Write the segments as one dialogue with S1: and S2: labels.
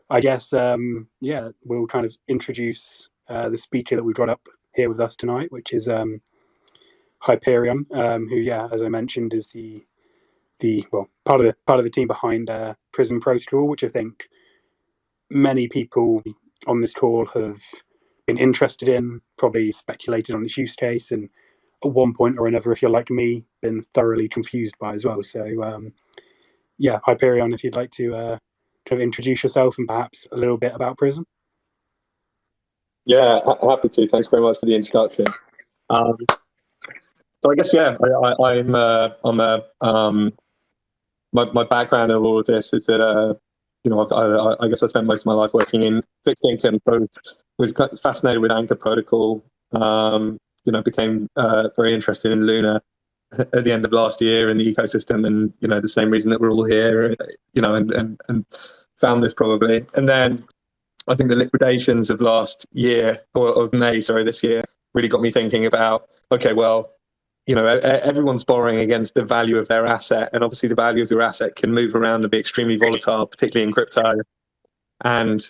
S1: I guess, yeah, we'll kind of introduce the speaker that we've got up here with us tonight, which is Hyperion, who, yeah, as I mentioned, is the part of the team behind Prism Protocol, which I think many people on this call have been interested in, probably speculated on its use case, and at one point or another, if you're like me, been thoroughly confused by as well. So, yeah, Hyperion, if you'd like to kind of introduce yourself and perhaps a little bit about Prism.
S2: Yeah, happy to. Thanks very much for the introduction. So I guess my background in all of this is that I guess I spent most of my life working in fixed income. So was fascinated with Anchor Protocol. Became very interested in Luna at the end of last year in the ecosystem, and the same reason that we're all here, and found this probably. And then I think the liquidations of last year, or of May, sorry, this year, really got me thinking about, okay, well, everyone's borrowing against the value of their asset, and obviously the value of your asset can move around and be extremely volatile, particularly in crypto. And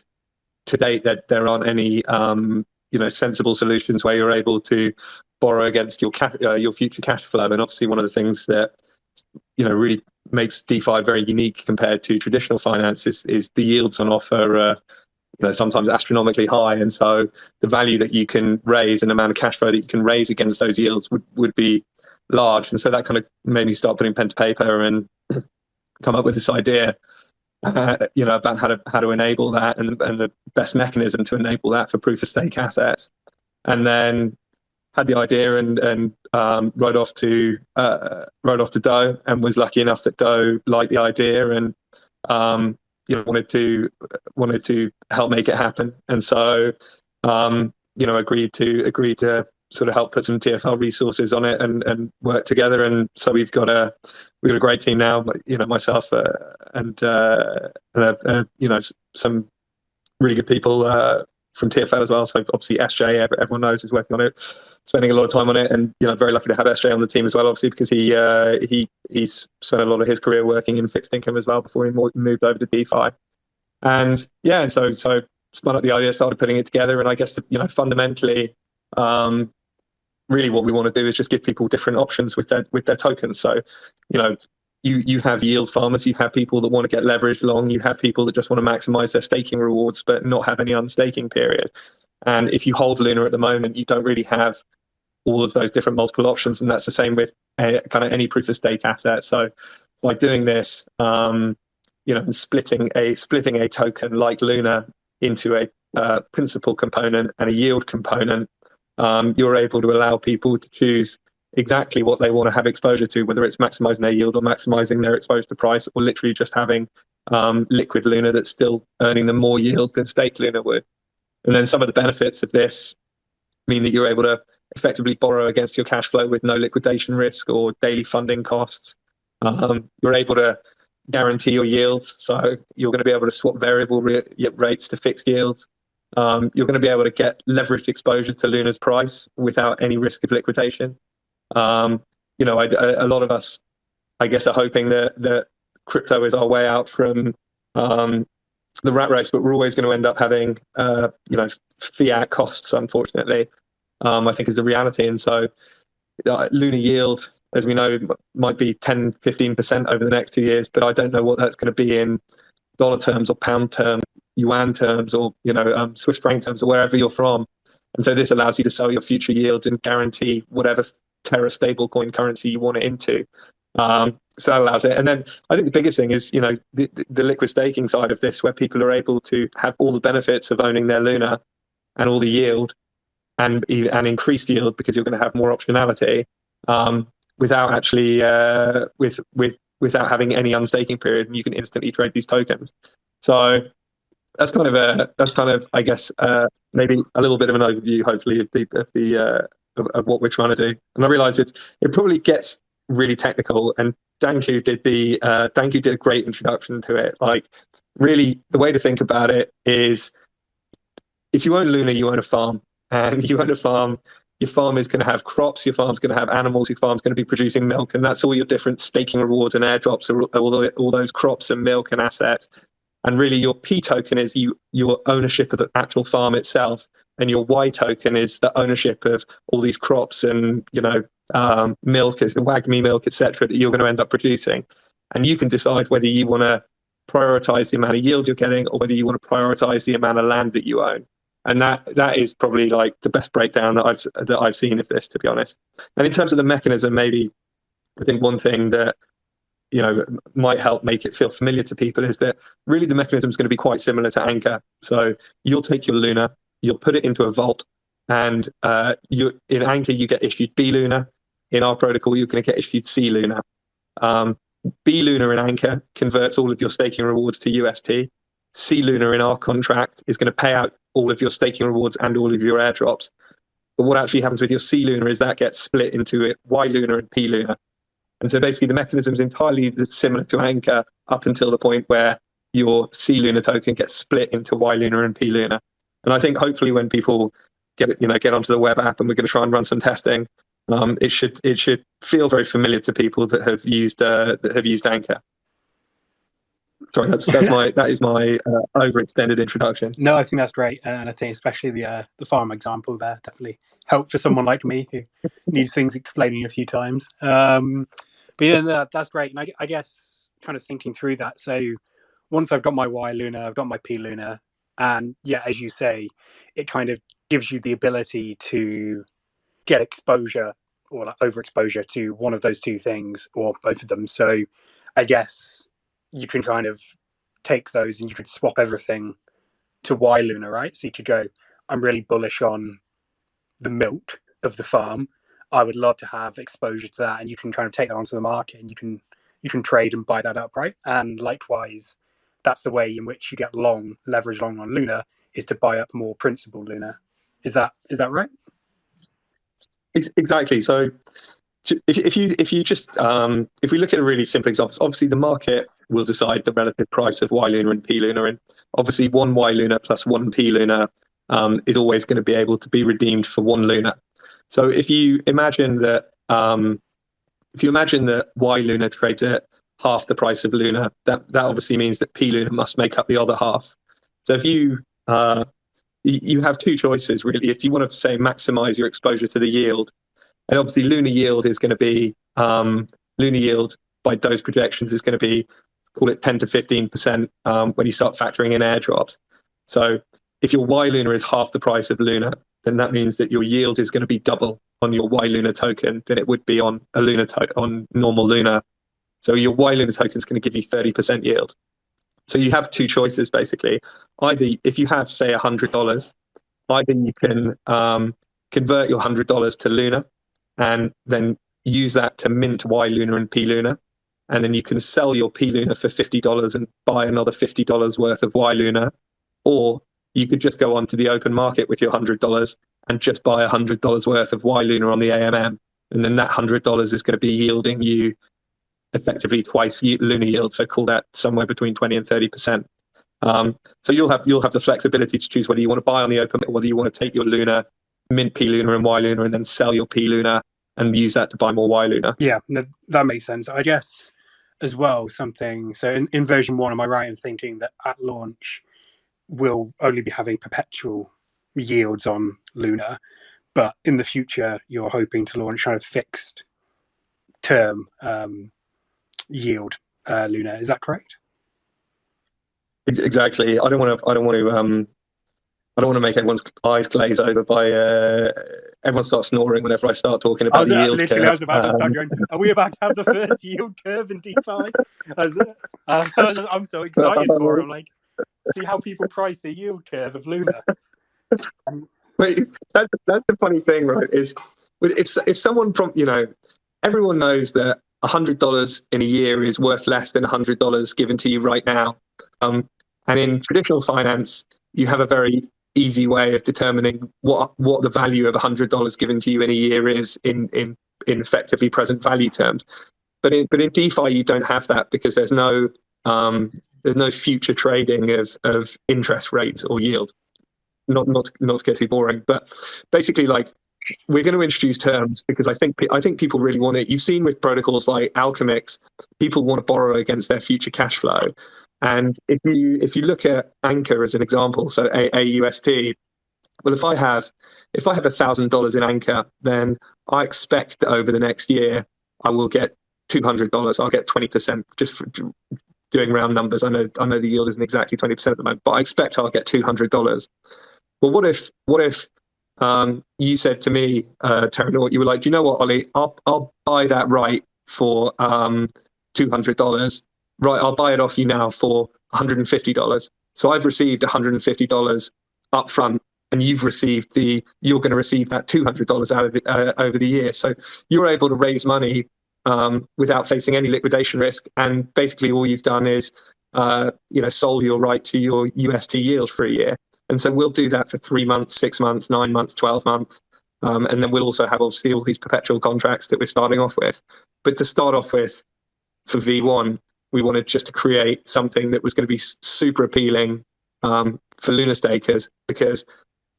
S2: to date, that there aren't any sensible solutions where you're able to borrow against your future cash flow. And obviously, one of the things that really makes DeFi very unique compared to traditional finance is the yields on offer. Sometimes astronomically high, and so the value that you can raise and the amount of cash flow that you can raise against those yields would be large. And so that kind of made me start putting pen to paper and come up with this idea, about how to enable that and the best mechanism to enable that for proof of stake assets. And then had the idea and rode off to Doe, and was lucky enough that Doe liked the idea and wanted to help make it happen. And so agreed to sort of help put some TFL resources on it and work together. And so we've got a great team now, myself and some really good people from TFL as well. So obviously SJ, everyone knows, is working on it, spending a lot of time on it, and very lucky to have SJ on the team as well, obviously, because he's spent a lot of his career working in fixed income as well before he moved over to DeFi. And so spun up the idea, started putting it together, and I guess fundamentally, really what we want to do is just give people different options with their tokens. So you have yield farmers, you have people that want to get leveraged long, you have people that just want to maximize their staking rewards but not have any unstaking period. And if you hold Luna at the moment, you don't really have all of those different multiple options, and that's the same with kind of any proof of stake asset. So by doing this, and splitting a token like Luna into a principal component and a yield component, you're able to allow people to choose exactly what they want to have exposure to, whether it's maximizing their yield or maximizing their exposure to price, or literally just having liquid Luna that's still earning them more yield than staked Luna would. And then some of the benefits of this mean that you're able to effectively borrow against your cash flow with no liquidation risk or daily funding costs. You're able to guarantee your yields, so you're going to be able to swap variable rates to fixed yields. You're going to be able to get leveraged exposure to Luna's price without any risk of liquidation. A lot of us, I guess, are hoping that crypto is our way out from the rat race, but we're always going to end up having fiat costs, unfortunately, I think is the reality. And so Luna yield, as we know, might be 10-15% over the next 2 years, but I don't know what that's going to be in dollar terms or pound terms, yuan terms, or Swiss franc terms, or wherever you're from. And so this allows you to sell your future yield and guarantee whatever Terra stablecoin currency you want it into. So that allows it. And then I think the biggest thing is, the liquid staking side of this, where people are able to have all the benefits of owning their Luna and all the yield and increased yield, because you're going to have more optionality, without actually without having any unstaking period, and you can instantly trade these tokens. So that's kind of I guess maybe a little bit of an overview, hopefully, of what we're trying to do. And I realize it probably gets really technical, and Danku did a great introduction to it. Like, really, the way to think about it is, if you own Luna, you own a farm, and you own a farm. Your farm is going to have crops, your farm's going to have animals, your farm's going to be producing milk, and that's all your different staking rewards and airdrops, all those crops and milk and assets. And really, your P token is your ownership of the actual farm itself, and your Y token is the ownership of all these crops and milk, as the Wagme milk, etc., that you're going to end up producing. And you can decide whether you want to prioritize the amount of yield you're getting, or whether you want to prioritize the amount of land that you own. And that is probably like the best breakdown that I've seen of this, to be honest. And in terms of the mechanism, maybe I think one thing that might help make it feel familiar to people is that really the mechanism is going to be quite similar to Anchor. So you'll take your Luna, you'll put it into a vault, and in Anchor you get issued B Luna. In our protocol, you're going to get issued C Luna. B Luna in Anchor converts all of your staking rewards to UST. C Luna in our contract is going to pay out all of your staking rewards and all of your airdrops. But what actually happens with your C Luna is that gets split into Y Luna and P Luna. And so basically the mechanism is entirely similar to Anchor up until the point where your C Luna token gets split into Y Luna and P Luna. And I think hopefully when people get onto the web app, and we're going to try and run some testing, it should feel very familiar to people that have used Anchor. Sorry, that is my overextended introduction.
S1: No, I think that's great, and I think especially the farm example there definitely helped for someone like me who needs things explaining a few times. But yeah, that's great. And I guess kind of thinking through that. So once I've got my Y Luna, I've got my P Luna, and yeah, as you say, it kind of gives you the ability to get exposure or like overexposure to one of those two things or both of them. So I guess you can kind of take those and you could swap everything to Y Luna, right? So you could go, I'm really bullish on the milk of the farm. I would love to have exposure to that, and you can kind of take that onto the market, and you can trade and buy that up, right? And likewise, that's the way in which you get leverage long on Luna, is to buy up more principal Luna. Is that right?
S2: Exactly. So if we look at a really simple example, obviously the market will decide the relative price of Y Luna and P Luna, and obviously one Y Luna plus one P Luna is always going to be able to be redeemed for one Luna. So if you imagine that Y Luna trades at half the price of Luna, that obviously means that P Luna must make up the other half. So if you have two choices really. If you want to say maximize your exposure to the yield, and obviously Luna yield is going to be Luna yield by those projections is going to be, call it 10 to 15% when you start factoring in airdrops. So if your Y Luna is half the price of Luna, then that means that your yield is going to be double on your Y Luna token than it would be on on normal Luna. So your Y Luna token is going to give you 30% yield. So you have two choices basically. Either if you have say $100, either you can convert your $100 to Luna and then use that to mint Y Luna and P Luna, and then you can sell your P Luna for $50 and buy another $50 worth of Y Luna, or you could just go onto the open market with your $100 and just buy $100 worth of Y Luna on the AMM, and then that $100 is going to be yielding you effectively twice Luna yield. So call that somewhere between 20 and 30%. So you'll have the flexibility to choose whether you want to buy on the open, or whether you want to take your Luna, mint P Luna and Y Luna, and then sell your P Luna and use that to buy more Y Luna.
S1: Yeah, that makes sense. I guess as well something. So in version 1, am I right in thinking that at launch we'll only be having perpetual yields on Luna, but in the future you're hoping to launch kind of fixed term yield Luna? Is that correct?
S2: Exactly. I don't want to make everyone's eyes glaze over by everyone starts snoring whenever I start talking about the yield curve.
S1: I was about to start going, are we about to have the first yield curve in DeFi? I'm so excited for it. I'm like, see how people price the yield curve of Luna.
S2: Wait, that's the funny thing, right? Is if someone everyone knows that $100 in a year is worth less than $100 given to you right now. And in traditional finance, you have a very easy way of determining what the value of $100 given to you in a year is in effectively present value terms. But in DeFi, you don't have that, because there's no future trading of interest rates or yield. Not to get too boring, but basically, like, we're going to introduce terms because I think people really want it. You've seen with protocols like Alchemix, people want to borrow against their future cash flow. And if you look at Anchor as an example, so AUST, well, if I have $1,000 in Anchor, then I expect that over the next year I will get $200. I'll get 20%, just for doing round numbers. I know the yield isn't exactly 20% at the moment, but I expect I'll get $200. Well, what if you said to me, Terra, you were like, do you know what, Ollie? I'll buy that right for $200. Right, I'll buy it off you now for $150. So I've received $150 up front, and you're going to receive that $200 out of over the year. So you're able to raise money without facing any liquidation risk, and basically all you've done is sold your right to your UST yield for a year. And so we'll do that for 3 months, 6 months, 9 months, 12 months. And then we'll also have obviously all these perpetual contracts that we're starting off with. But to start off with, for V1, we wanted just to create something that was going to be super appealing for Luna stakers, because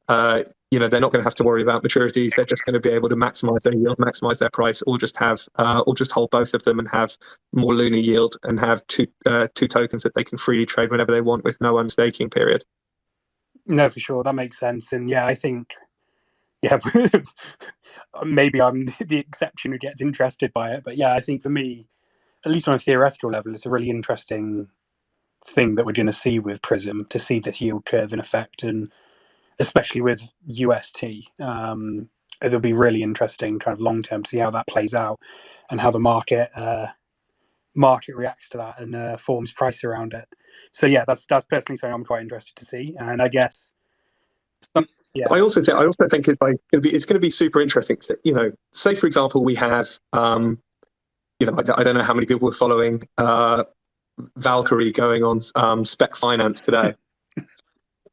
S2: they're not going to have to worry about maturities. They're just going to be able to maximize their yield, maximize their price, or just hold both of them and have more Luna yield and have two tokens that they can freely trade whenever they want with no unstaking period.
S1: No, for sure, that makes sense. And yeah, I think maybe I'm the exception who gets interested by it, but yeah, I think for me, at least on a theoretical level, it's a really interesting thing that we're going to see with Prism, to see this yield curve in effect, and especially with UST. It'll be really interesting kind of long term to see how that plays out and how the market reacts to that and forms price around it. So yeah, that's personally something I'm quite interested to see. And I guess
S2: I also think it's going to be super interesting. Say for example we have I don't know how many people were following Valkyrie going on Spec Finance today.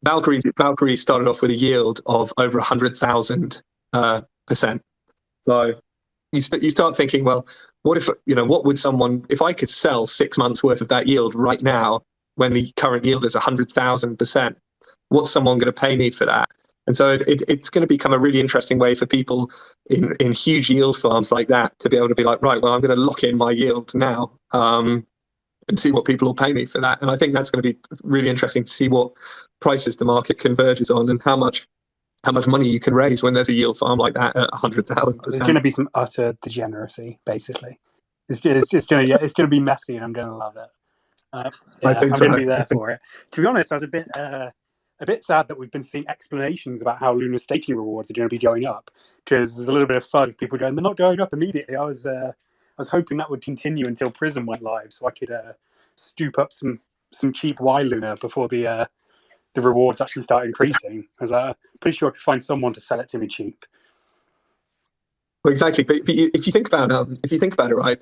S2: Valkyrie started off with a yield of over 100,000%. So you start thinking, well, what would someone, if I could sell 6 months worth of that yield right now when the current yield is 100,000%, what's someone going to pay me for that? And so it's going to become a really interesting way for people in huge yield farms like that to be able to be like, right, well, I'm going to lock in my yield now and see what people will pay me for that. And I think that's going to be really interesting to see what prices the market converges on and how much money you can raise when there's a yield farm like that at 100,000%.
S1: There's going to be some utter degeneracy, basically. It's going to be messy, and I'm going to love it. I'm going to be there for it. To be honest, I was a bit sad that we've been seeing explanations about how Luna staking rewards are going to be going up, because there's a little bit of FUD of people going, they're not going up immediately. I was hoping that would continue until Prism went live, so I could scoop up some cheap Y Luna before the rewards actually start increasing. As I'm pretty sure I could find someone to sell it to me cheap.
S2: Well, exactly. But if you think about it, right?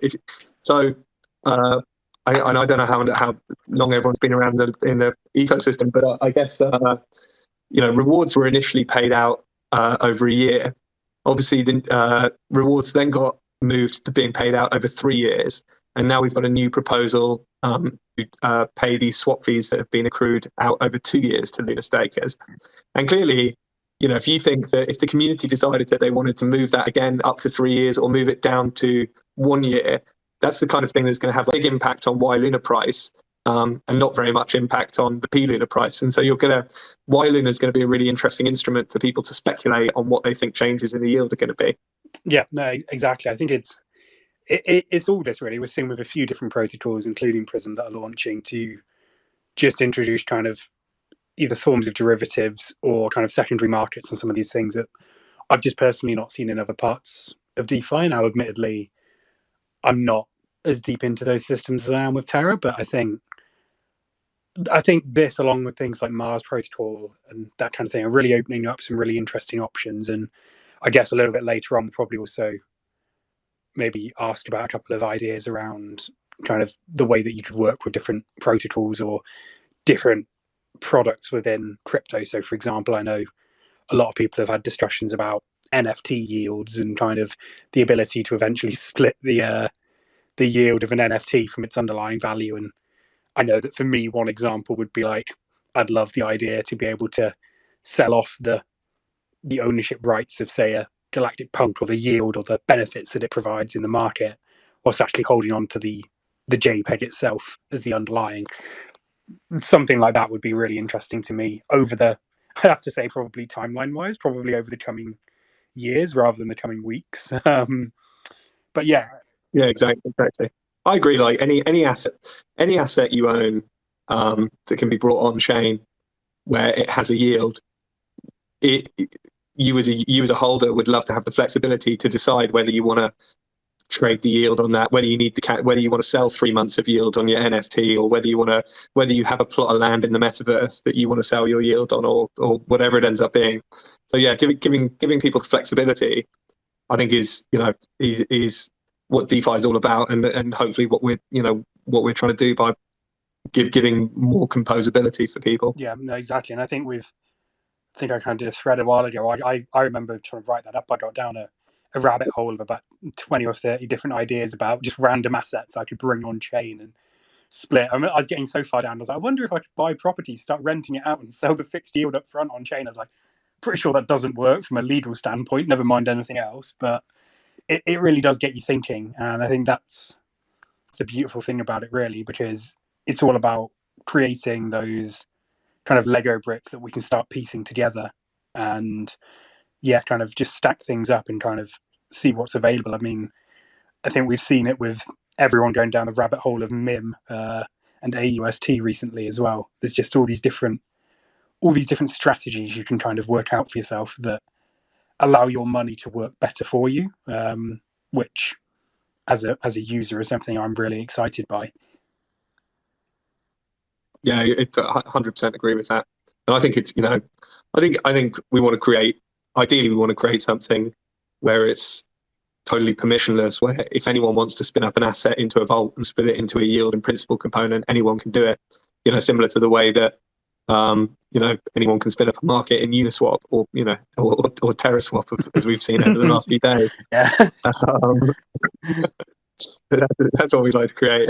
S2: I don't know how long everyone's been around in the ecosystem, but I guess rewards were initially paid out over a year. Obviously, the rewards then got moved to being paid out over 3 years, and now we've got a new proposal to pay these swap fees that have been accrued out over 2 years to Luna stakers. And clearly, if you think that if the community decided that they wanted to move that again up to 3 years or move it down to 1 year, that's the kind of thing that's going to have a big impact on Y Luna price and not very much impact on the P Luna price. And so Y Luna is going to be a really interesting instrument for people to speculate on what they think changes in the yield are going to be.
S1: Yeah, no, exactly. I think it's all this really. We're seeing with a few different protocols, including Prism, that are launching to just introduce kind of either forms of derivatives or kind of secondary markets and some of these things that I've just personally not seen in other parts of DeFi. Now, admittedly, I'm not as deep into those systems as I am with Terra, but I think this, along with things like Mars Protocol and that kind of thing, are really opening up some really interesting options. And I guess a little bit later on, we'll probably also maybe ask about a couple of ideas around kind of the way that you could work with different protocols or different products within crypto. So, for example, I know a lot of people have had discussions about NFT yields and kind of the ability to eventually split the yield of an NFT from its underlying value. And I know that for me, one example would be like, I'd love the idea to be able to sell off the ownership rights of, say, a Galactic Punk, or the yield or the benefits that it provides in the market, whilst actually holding on to the JPEG itself as the underlying. something like that would be really interesting to me over the, I have to say, probably timeline wise, probably over the coming years rather than the coming weeks. But yeah.
S2: Yeah, exactly. I agree. Like any asset you own that can be brought on chain where it has a yield, you as a holder would love to have the flexibility to decide whether you want to trade the yield on that, whether you need whether you want to sell 3 months of yield on your NFT, or whether you have a plot of land in the metaverse that you want to sell your yield on, or whatever it ends up being. So yeah, giving people the flexibility, I think is what DeFi is all about, and hopefully what we're trying to do by giving more composability for people.
S1: Yeah, no, exactly. And I think I kind of did a thread a while ago. I remember trying to write that up. I got down a rabbit hole of about 20 or 30 different ideas about just random assets I could bring on chain and split. I was getting so far down. I was like, I wonder if I could buy property, start renting it out, and sell the fixed yield up front on chain. I was like, pretty sure that doesn't work from a legal standpoint, never mind anything else. But it really does get you thinking. And I think that's the beautiful thing about it, really, because it's all about creating those kind of Lego bricks that we can start piecing together and kind of just stack things up and kind of see what's available. I mean, I think we've seen it with everyone going down the rabbit hole of MIM and AUST recently as well. There's just all these different strategies you can kind of work out for yourself that allow your money to work better for you, which as a user is something I'm really excited by.
S2: Yeah, 100% agree with that. And I think it's, I think we want to create something where it's totally permissionless, where if anyone wants to spin up an asset into a vault and split it into a yield and principal component, anyone can do it. Similar to the way that anyone can spin up a market in Uniswap or TerraSwap, as we've seen over the last few days.
S1: Yeah.
S2: That's what we like to create.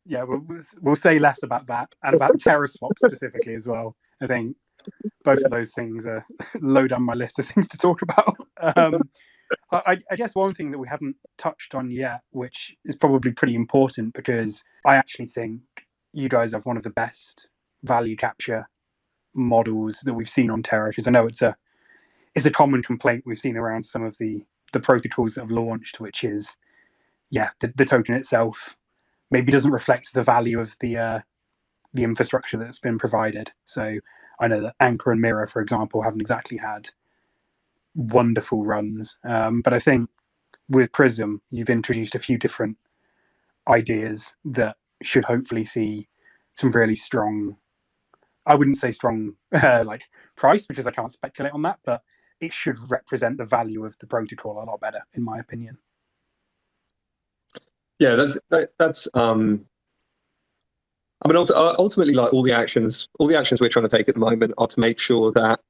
S1: Yeah. We'll say less about that and about TerraSwap specifically as well. I think both of those things are low down my list of things to talk about. I guess one thing that we haven't touched on yet, which is probably pretty important, because I actually think you guys have one of the best value capture models that we've seen on Terra, because I know it's a common complaint we've seen around some of the protocols that have launched, which is the token itself maybe doesn't reflect the value of the infrastructure that's been provided. So I know that Anchor and Mirror, for example, haven't exactly had wonderful runs, but I think with Prism you've introduced a few different ideas that should hopefully see some really strong, I wouldn't say strong like price, because I can't speculate on that, but it should represent the value of the protocol a lot better, in my opinion.
S2: Yeah, that's I mean, ultimately, like all the actions we're trying to take at the moment are to make sure that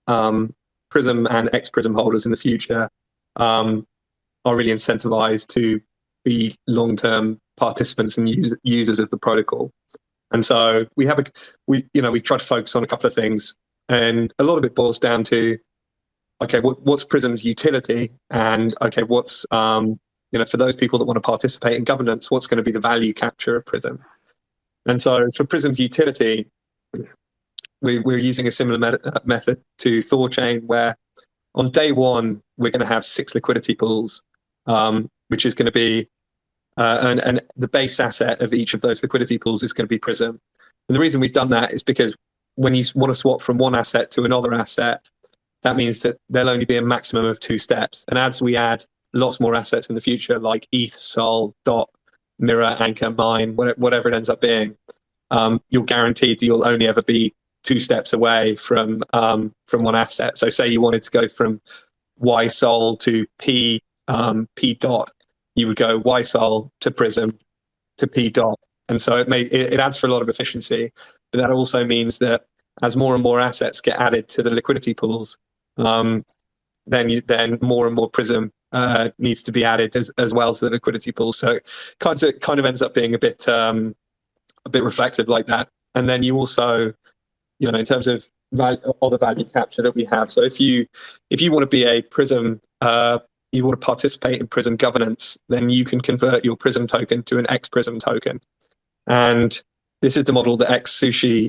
S2: Prism and ex-Prism holders in the future are really incentivized to be long-term participants and users of the protocol. And so we've tried to focus on a couple of things, and a lot of it boils down to, okay, what's Prism's utility, and okay, what's for those people that want to participate in governance, what's going to be the value capture of Prism. And so for Prism's utility, we're using a similar method to Thorchain, where on day one we're going to have 6 liquidity pools, which is going to be and the base asset of each of those liquidity pools is going to be Prism. And the reason we've done that is because when you want to swap from one asset to another asset, that means that there'll only be a maximum of 2 steps. And as we add lots more assets in the future, like ETH, Sol, DOT, Mirror, Anchor, Mine, whatever it ends up being, you're guaranteed that you'll only ever be 2 steps away from one asset. So say you wanted to go from Y Sol to P dot, you would go Y Sol to Prism to P dot. And so it adds for a lot of efficiency. But that also means that as more and more assets get added to the liquidity pools, then more and more Prism needs to be added as well to the liquidity pool. So it kind of ends up being a bit reflective like that. And then you also, in terms of other value capture that we have. So if you want to be a Prism, you want to participate in Prism governance, then you can convert your Prism token to an ex-Prism token. And this is the model that Sushi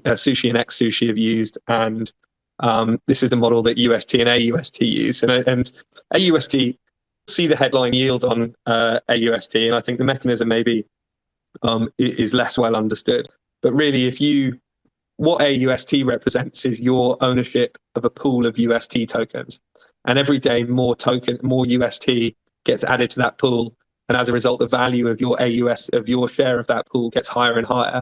S2: and X Sushi have used, and this is the model that UST and AUST use. And AUST, see the headline yield on AUST, and I think the mechanism maybe is less well understood. But really, what AUST represents is your ownership of a pool of UST tokens, and every day more UST gets added to that pool, and as a result, the value of your share of that pool gets higher and higher.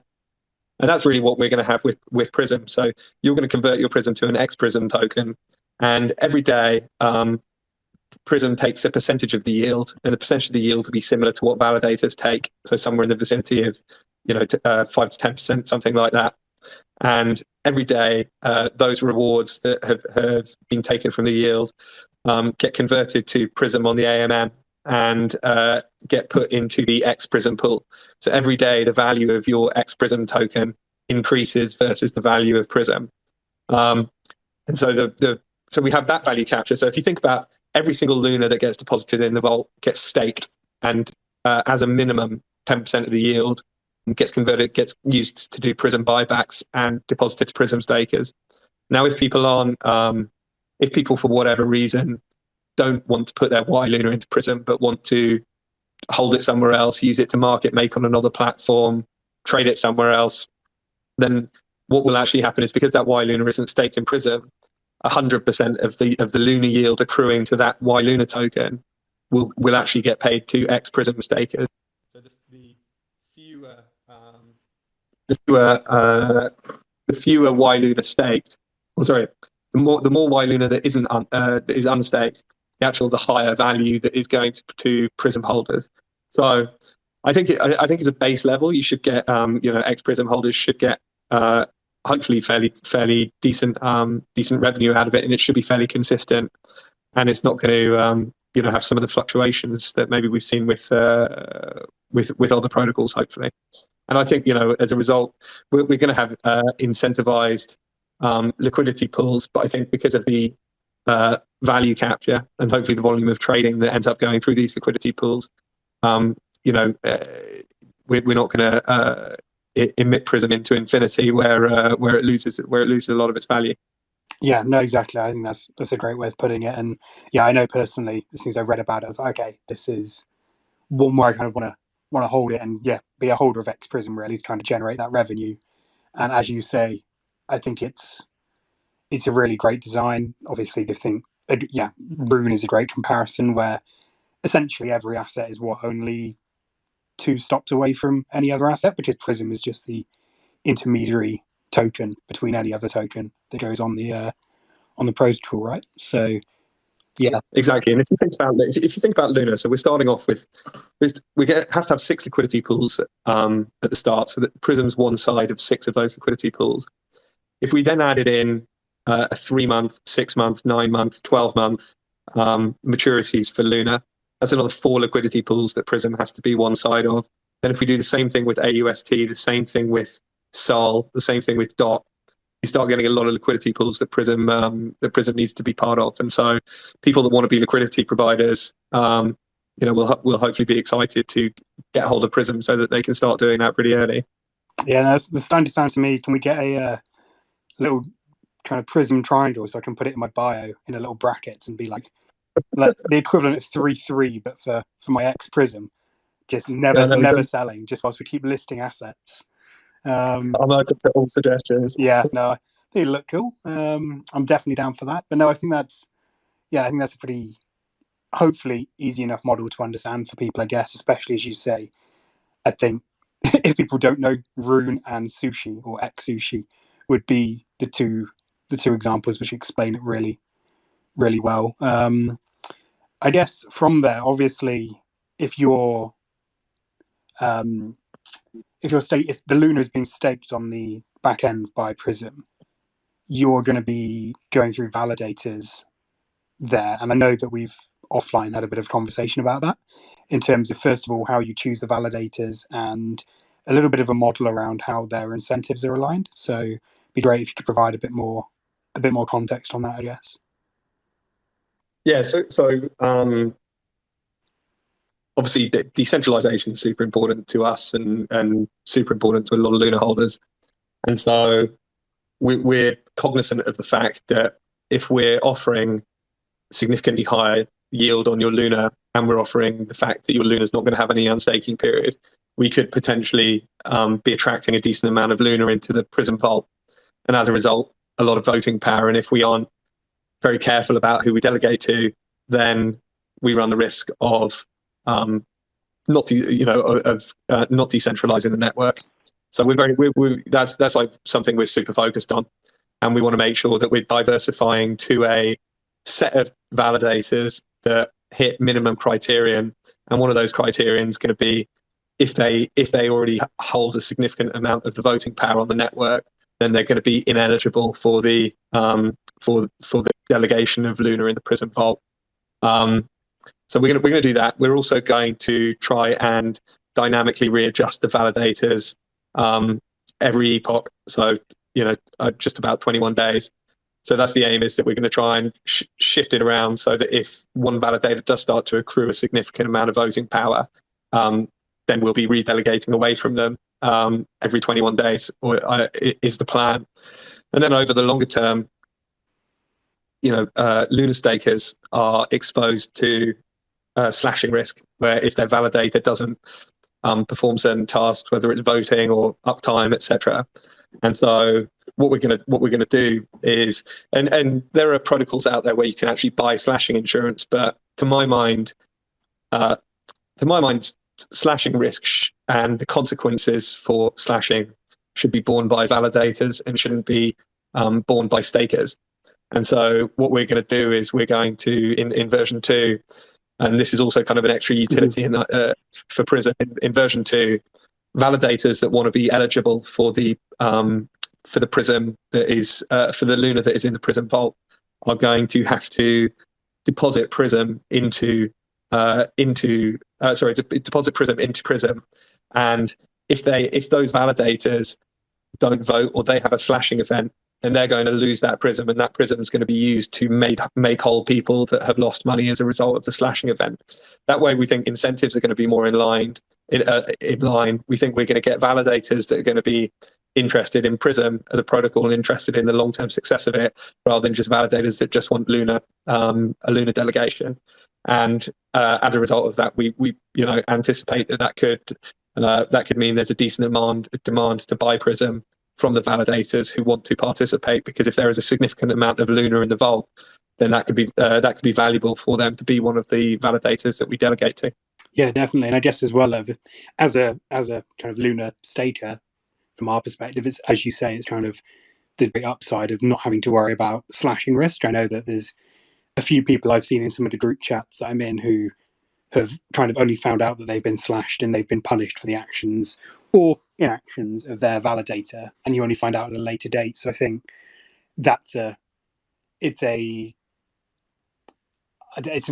S2: And that's really what we're going to have with Prism. So you're going to convert your Prism to an X Prism token, and every day Prism takes a percentage of the yield, and the percentage of the yield will be similar to what validators take, so somewhere in the vicinity of 5 to 10%, something like that. And every day those rewards that have been taken from the yield get converted to Prism on the AMM and get put into the X Prism pool. So every day the value of your X Prism token increases versus the value of Prism. And so so we have that value capture. So if you think about every single Luna that gets deposited in the vault gets staked, and as a minimum 10% of the yield gets used to do Prism buybacks and deposited to Prism stakers. Now, if people for whatever reason don't want to put their Y Luna into Prism, but want to hold it somewhere else, use it to market make on another platform, trade it somewhere else, then what will actually happen is, because that Y Luna isn't staked in Prism, 100% of the Luna yield accruing to that Y Luna token will actually get paid to X Prism stakers. So the fewer Y Luna staked, the more Y Luna that is unstaked, the higher value that is going to Prism holders. So I think it's a base level. You should get X Prism holders should get hopefully fairly decent revenue out of it, and it should be fairly consistent, and it's not going to have some of the fluctuations that maybe we've seen with other protocols, hopefully. And I think as a result, we're going to have incentivized liquidity pools, but I think because of the value capture and hopefully the volume of trading that ends up going through these liquidity pools, we're not going to emit Prism into infinity where it loses a lot of its value.
S1: Yeah, no, exactly. I think that's a great way of putting it. And yeah, I know personally, as soon as I read about it, I was like, okay, this is one where I kind of want to hold it and be a holder of X Prism, really, trying to generate that revenue. And as you say, I think it's a really great design. Obviously, the thing, Rune is a great comparison, where essentially every asset is only 2 stops away from any other asset, which is Prism is just the intermediary token between any other token that goes on the protocol, right? So yeah,
S2: exactly. And if you think about Luna, so we're starting off with have to have 6 liquidity pools at the start, so that Prism's one side of 6 of those liquidity pools. If we then added in a 3-month, 6-month, 9-month, 12-month maturities for Luna, that's another 4 liquidity pools that Prism has to be one side of. Then if we do the same thing with AUST, the same thing with SOL, the same thing with DOT, you start getting a lot of liquidity pools that Prism needs to be part of. And so people that want to be liquidity providers, will hopefully be excited to get hold of Prism so that they can start doing that pretty early.
S1: Yeah, that's starting to sound to me. Can we get a little kind of Prism triangle so I can put it in my bio in a little brackets and be like the equivalent of 3-3, but for my X Prism, just never selling, just whilst we keep listing assets.
S2: I'm open to all suggestions.
S1: Yeah, no, I think it'll look cool. I'm definitely down for that. But no, I think that's a pretty, hopefully, easy enough model to understand for people, I guess, especially as you say. I think if people don't know, Rune and Sushi or X Sushi would be the two examples which explain it really, really well. I guess from there, obviously, if the Luna is being staked on the back end by Prism, you're going to be going through validators there. And I know that we've offline had a bit of conversation about that in terms of, first of all, how you choose the validators and a little bit of a model around how their incentives are aligned. So it'd be great if you could provide a bit more context on that, I guess.
S2: Yeah, so obviously decentralization is super important to us and super important to a lot of Luna holders. And so we're cognizant of the fact that if we're offering significantly higher yield on your Luna, and we're offering the fact that your Luna is not going to have any unstaking period, we could potentially be attracting a decent amount of Luna into the Prism vault. And as a result, a lot of voting power. And if we aren't very careful about who we delegate to, then we run the risk of not decentralizing the network. So that's like something we're super focused on, and we want to make sure that we're diversifying to a set of validators that hit minimum criterion. And one of those criterion is going to be if they already hold a significant amount of the voting power on the network, then they're going to be ineligible for the delegation of Luna in the Prism vault. So we're going to do that. We're also going to try and dynamically readjust the validators every epoch. So just about 21 days. So that's the aim, is that we're going to try and shift it around so that if one validator does start to accrue a significant amount of voting power, then we'll be redelegating away from them every 21 days, is the plan. And then over the longer term, Luna stakers are exposed to slashing risk, where if their validator doesn't perform certain tasks, whether it's voting or uptime, etc. And so what we're gonna do is, and there are protocols out there where you can actually buy slashing insurance, but to my mind, slashing risk and the consequences for slashing should be borne by validators and shouldn't be borne by stakers. And so what we're going to do is we're going to, in version 2, and this is also kind of an extra utility for Prism, in version 2, validators that want to be eligible for the Prism that is for the Luna that is in the Prism vault are going to have to deposit Prism into Prism. And if those validators don't vote, or they have a slashing event, then they're going to lose that Prism, and that Prism is going to be used to make whole people that have lost money as a result of the slashing event. That way, we think incentives are going to be more in line. We think we're going to get validators that are going to be interested in Prism as a protocol and interested in the long-term success of it, rather than just validators that just want Luna, a Luna delegation. And as a result of that, we anticipate that could mean there's a decent demand to buy Prism from the validators who want to participate, because if there is a significant amount of Luna in the vault, then that could be valuable for them to be one of the validators that we delegate to.
S1: Yeah, definitely. And I guess as well, as a kind of Luna staker, from our perspective, it's, as you say, it's kind of the great upside of not having to worry about slashing risk. I know that there's a few people I've seen in some of the group chats that I'm in who have kind of only found out that they've been slashed and they've been punished for the actions or inactions of their validator, and you only find out at a later date. So I think it's an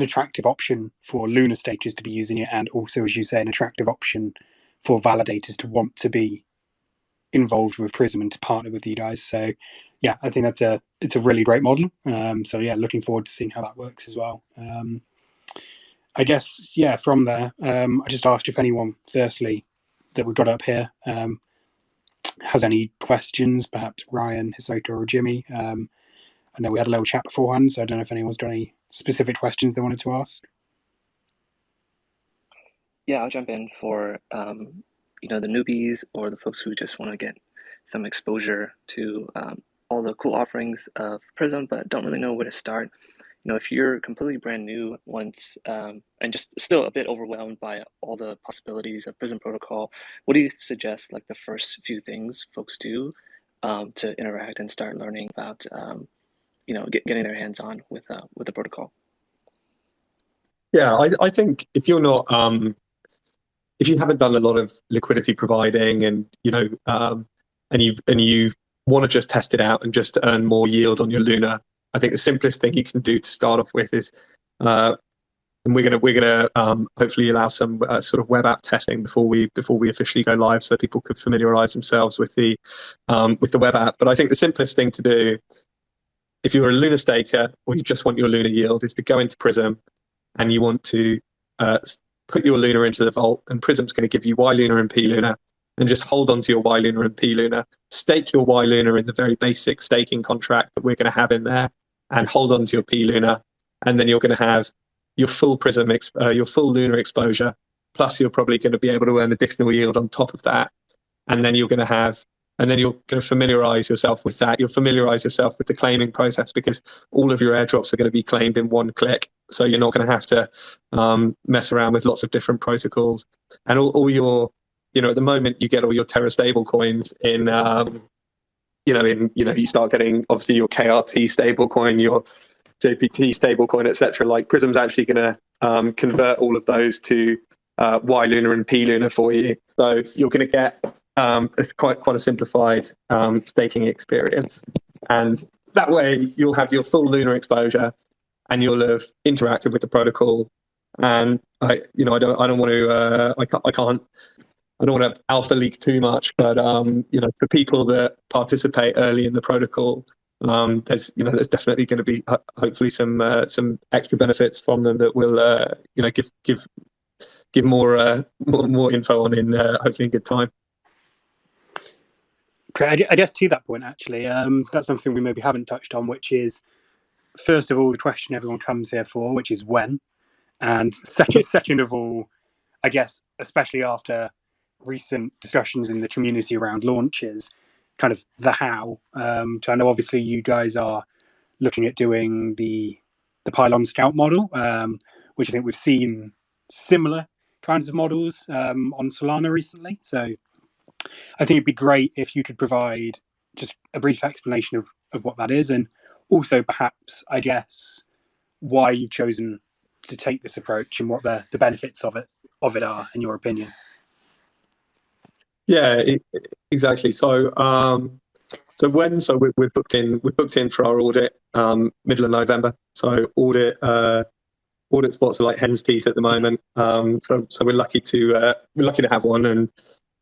S1: attractive option for Luna stakers to be using it, and also, as you say, an attractive option for validators to want to be involved with Prism and to partner with you guys. So yeah, I think it's a really great model. So yeah, looking forward to seeing how that works as well. I guess, yeah, from there, I just asked if anyone, firstly, that we've got up here has any questions, perhaps Ryan, Hisoka, or Jimmy. I know we had a little chat beforehand, so I don't know if anyone's got any specific questions they wanted to ask.
S3: Yeah, I'll jump in for the newbies or the folks who just want to get some exposure to all the cool offerings of Prism, but don't really know where to start. If you're completely brand new once and just still a bit overwhelmed by all the possibilities of Prism protocol, what do you suggest, like the first few things folks do to interact and start learning about getting their hands on with the protocol?
S2: Yeah, I think if you're not if you haven't done a lot of liquidity providing, and and you want to just test it out and just earn more yield on your Luna, I think the simplest thing you can do to start off with is, and we're gonna hopefully allow some sort of web app testing before we officially go live, so people could familiarize themselves with the web app. But I think the simplest thing to do, if you're a Luna staker or you just want your Luna yield, is to go into Prism and you want to put your Luna into the vault, and Prism's going to give you Y Luna and P Luna, and just hold on to your Y Luna and P Luna, stake your Y Luna in the very basic staking contract that we're going to have in there, and hold on to your P Luna, and then you're going to have your full Prism, your full Luna exposure, plus you're probably going to be able to earn additional yield on top of that, and then you're going to familiarize yourself with that. You'll familiarize yourself with the claiming process, because all of your airdrops are going to be claimed in one click. So you're not going to have to mess around with lots of different protocols. And all your, at the moment you get all your Terra stable coins in, you start getting obviously your KRT stable coin, your JPT stable coin, etc. Like Prism's actually going to convert all of those to Y Luna and P Luna for you. So you're going to get it's quite a simplified staking experience, and that way you'll have your full Luna exposure, and you'll have interacted with the protocol. And I don't want to alpha leak too much, but for people that participate early in the protocol, there's definitely going to be hopefully some extra benefits from them that will give more info on in hopefully in good time.
S1: Okay, I guess to that point, actually, that's something we maybe haven't touched on, which is, first of all, the question everyone comes here for, which is when, and second of all, I guess, especially after recent discussions in the community around launches, kind of the how. So I know obviously you guys are looking at doing the Pylon Scout model, which I think we've seen similar kinds of models on Solana recently. So I think it'd be great if you could provide just a brief explanation of what that is, and also perhaps, I guess, why you've chosen to take this approach and what the benefits of it are, in your opinion.
S2: Yeah, exactly. So we're booked in for our audit middle of November. So audit spots are like hen's teeth at the moment. So we're lucky to have one, and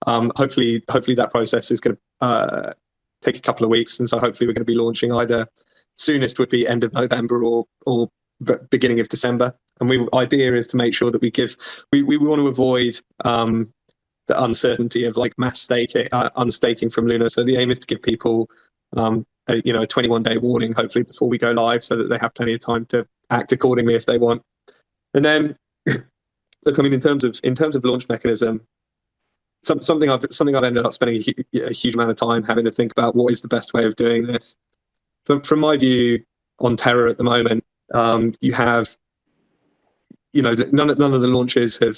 S2: hopefully that process is going to take a couple of weeks, and so hopefully we're going to be launching either soonest would be end of November or beginning of December. And the idea is to make sure that we want to avoid the uncertainty of like mass staking, unstaking from Luna. So the aim is to give people a 21-day warning, hopefully, before we go live, so that they have plenty of time to act accordingly if they want. And then, look, I mean, in terms of launch mechanism, something I've ended up spending a huge amount of time having to think about what is the best way of doing this. From my view on Terra at the moment, you have, none of the launches have,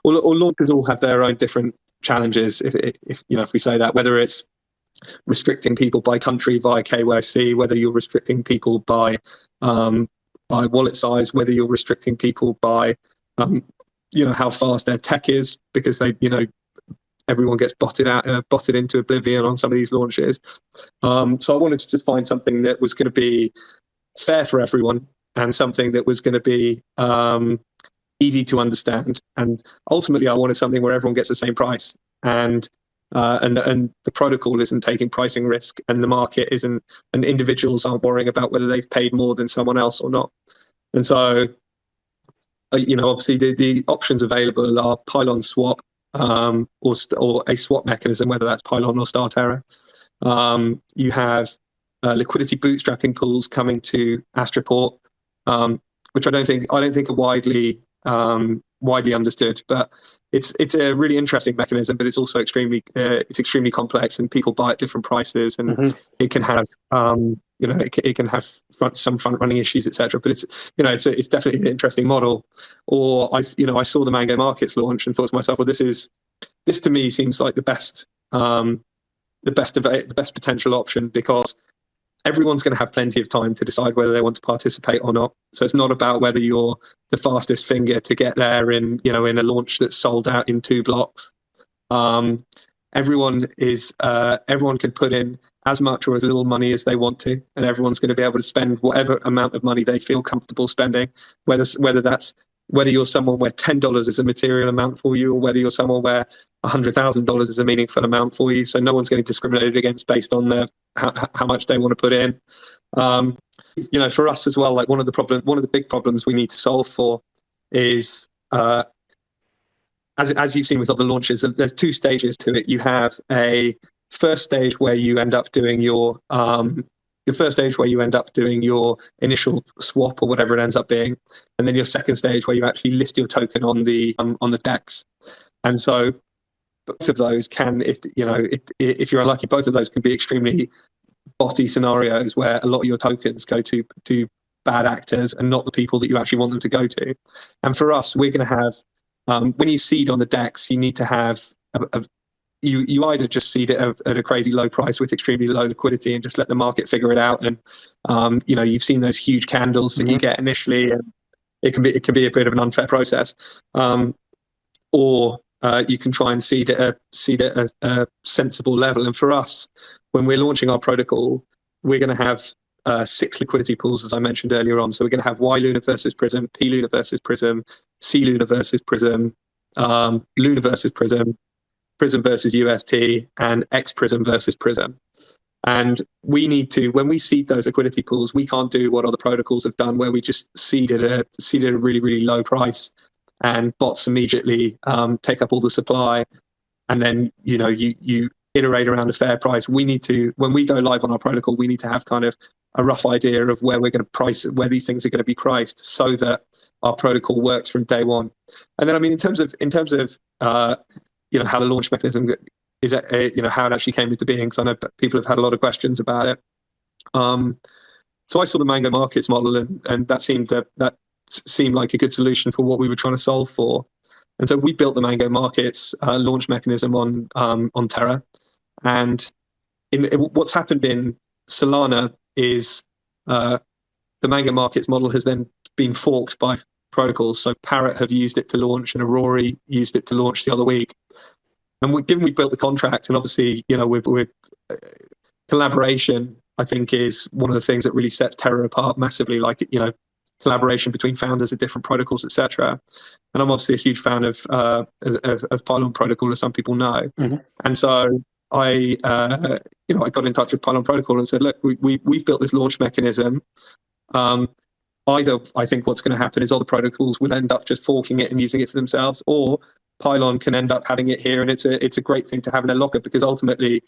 S2: or launches all have their own different challenges. If we say that, whether it's restricting people by country via KYC, whether you're restricting people by wallet size, whether you're restricting people by how fast their tech is, because everyone gets botted into oblivion on some of these launches. So I wanted to just find something that was going to be fair for everyone, and something that was going to be easy to understand. And ultimately, I wanted something where everyone gets the same price, and the protocol isn't taking pricing risk, and the market isn't, and individuals aren't worrying about whether they've paid more than someone else or not. And so, obviously the options available are Pylon swap, or a swap mechanism, whether that's Pylon or Star Terra. You have liquidity bootstrapping pools coming to Astroport, which I don't think are widely understood, but it's a really interesting mechanism. But it's also extremely complex, and people buy at different prices, and it can have it can have some front running issues, etc. But it's definitely an interesting model. Or I saw the Mango Markets launch and thought to myself, well, this to me seems like the best potential option, because everyone's going to have plenty of time to decide whether they want to participate or not. So it's not about whether you're the fastest finger to get there in a launch that's sold out in 2 blocks. Everyone can put in as much or as little money as they want to, and everyone's going to be able to spend whatever amount of money they feel comfortable spending, whether you're someone where $10 is a material amount for you, or whether you're someone where $100,000 is a meaningful amount for you. So no one's getting discriminated against based on how much they want to put in. For us as well, like one of the big problems we need to solve for is as you've seen with other launches, there's two stages to it. You have a first stage where you end up doing your initial swap or whatever it ends up being, and then your second stage where you actually list your token on the DEX. And so both of those can, if you're unlucky, both of those can be extremely botty scenarios where a lot of your tokens go to bad actors and not the people that you actually want them to go to. And for us, we're going to have, when you seed on the DEX, you need to have you either just seed it at a crazy low price with extremely low liquidity and just let the market figure it out. And you've seen those huge candles that you get initially, and it can be a bit of an unfair process. Or you can try and seed at a sensible level. And for us, when we're launching our protocol, we're going to have 6 liquidity pools, as I mentioned earlier on. So we're going to have Y Luna versus Prism, P Luna versus Prism, C Luna versus Prism, Luna versus Prism, Prism versus UST, and X Prism versus Prism. And we need to, when we seed those liquidity pools, we can't do what other protocols have done, where we just seed at a really, really low price, and bots immediately take up all the supply, and then you iterate around a fair price. We need to, when we go live on our protocol, we need to have kind of a rough idea of where we're going to price, where these things are going to be priced, so that our protocol works from day one. And then, I mean, in terms of how the launch mechanism is, how it actually came into being, because I know people have had a lot of questions about it. So I saw the Mango Markets model, and that seemed like a good solution for what we were trying to solve for. And so we built the Mango Markets launch mechanism on Terra. And what's happened in Solana is the Mango Markets model has then been forked by protocols. So Parrot have used it to launch, and Aurora used it to launch the other week. And given we built the contract, and obviously, we're collaboration, I think, is one of the things that really sets Terra apart massively. Like, collaboration between founders of different protocols, etc. And I'm obviously a huge fan of Pylon Protocol, as some people know. Mm-hmm. And so I got in touch with Pylon Protocol and said, look, we've built this launch mechanism. Either I think what's going to happen is other protocols will end up just forking it and using it for themselves, or Pylon can end up having it here, and it's a great thing to have in their locker, because ultimately,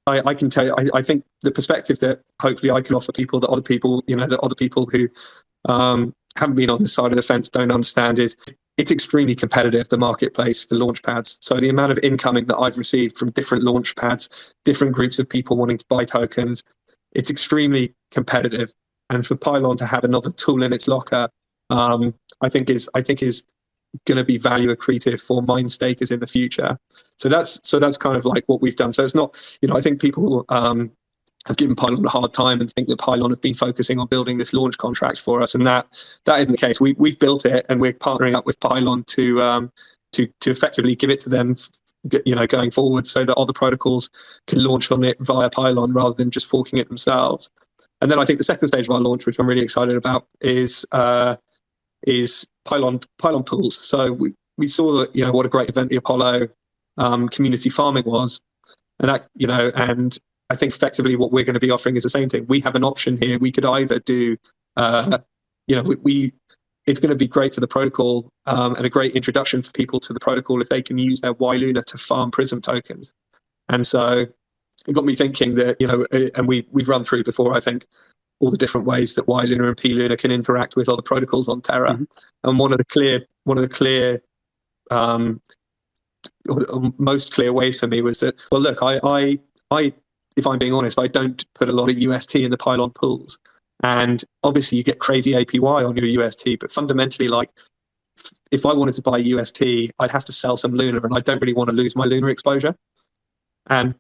S2: I can tell you, I think the perspective that hopefully I can offer people that other people who haven't been on this side of the fence don't understand is it's extremely competitive, the marketplace for launch pads. So the amount of incoming that I've received from different launch pads, different groups of people wanting to buy tokens, it's extremely competitive. And for Pylon to have another tool in its locker, I think is going to be value accretive for mine stakers in the future. So that's kind of like what we've done. So it's not, I think people have given Pylon a hard time and think that Pylon have been focusing on building this launch contract for us, and that isn't the case. We've built it, and we're partnering up with Pylon to effectively give it to them, going forward, so that other protocols can launch on it via Pylon rather than just forking it themselves. And then I think the second stage of our launch, which I'm really excited about, is Pylon pools. So we saw that, what a great event the Apollo community farming was, and that, and I think effectively what we're going to be offering is the same thing. We have an option here. We could either do, it's going to be great for the protocol and a great introduction for people to the protocol if they can use their Y Luna to farm Prism tokens. And so it got me thinking that, and we've run through before, I think, all the different ways that Y Luna and P Luna can interact with other protocols on Terra. Mm-hmm. And one of the clear or most clear ways for me was that, well, look, I if I'm being honest, I don't put a lot of UST in the Pylon pools. And obviously you get crazy APY on your UST, but fundamentally, like, if I wanted to buy UST, I'd have to sell some Luna, and I don't really want to lose my Luna exposure. And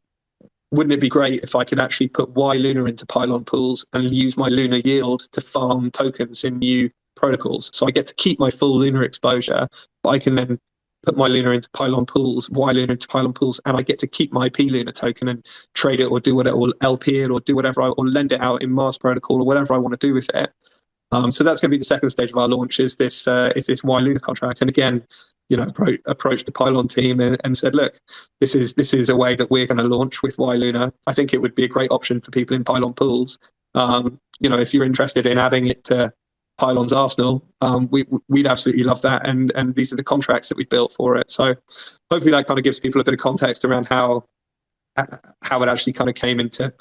S2: wouldn't it be great if I could actually put Y Luna into Pylon pools and use my Luna yield to farm tokens in new protocols? So I get to keep my full Luna exposure, but I can then put my Luna into Pylon pools, Y Luna into Pylon pools, and I get to keep my P Luna token and trade it or do whatever, or LP it or do whatever, or lend it out in Mars protocol or whatever I want to do with it. So that's going to be the second stage of our launch, is this Y Luna contract. And again, approached the Pylon team and said, look, this is a way that we're going to launch with Y Luna. I think it would be a great option for people in Pylon pools. If you're interested in adding it to Pylon's arsenal, we'd absolutely love that. And these are the contracts that we built for it. So hopefully that kind of gives people a bit of context around how it actually kind of came into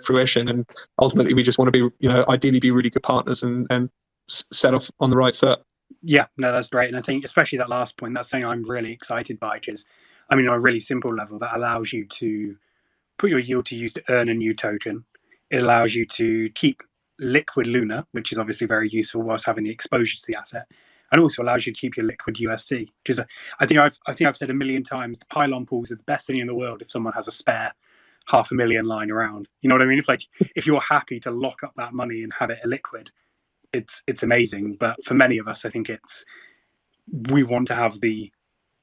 S2: fruition. And ultimately, we just want to be, ideally be really good partners and set off on the right foot.
S1: Yeah, no, that's great. And I think especially that last point, that's something I'm really excited by, because on a really simple level, that allows you to put your yield to use to earn a new token. It allows you to keep liquid Luna, which is obviously very useful whilst having the exposure to the asset, and also allows you to keep your liquid UST. Because I think I've said a million times, the Pylon pools are the best thing in the world if someone has a spare 500,000 lying around. You know what I mean? If you're happy to lock up that money and have it illiquid, it's amazing. But for many of us, I think we want to have the,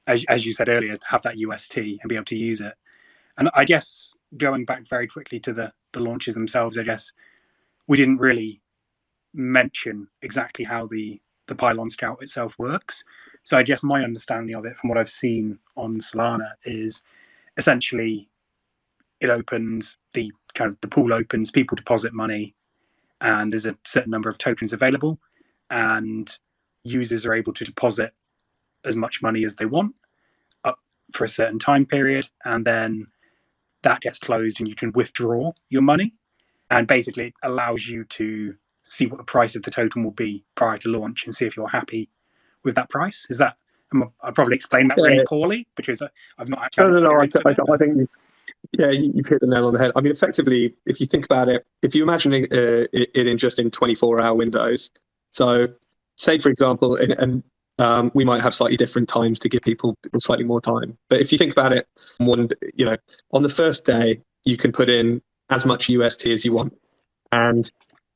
S1: as you said earlier, have that UST and be able to use it. And I guess going back very quickly to the launches themselves, I guess we didn't really mention exactly how the Pylon Scout itself works. So I guess my understanding of it from what I've seen on Solana is essentially it opens the pool opens, people deposit money, and there's a certain number of tokens available, and users are able to deposit as much money as they want up for a certain time period, and then that gets closed and you can withdraw your money. And basically it allows you to see what the price of the token will be prior to launch and see if you're happy with that price. Is that, I probably explained that really poorly because I've not actually had experience with it.
S2: I think you've hit the nail on the head. I mean, effectively, if you think about it, if you imagine it in just in 24-hour windows, so say, for example, and we might have slightly different times to give people slightly more time. But if you think about it, on the first day, you can put in as much UST as you want. And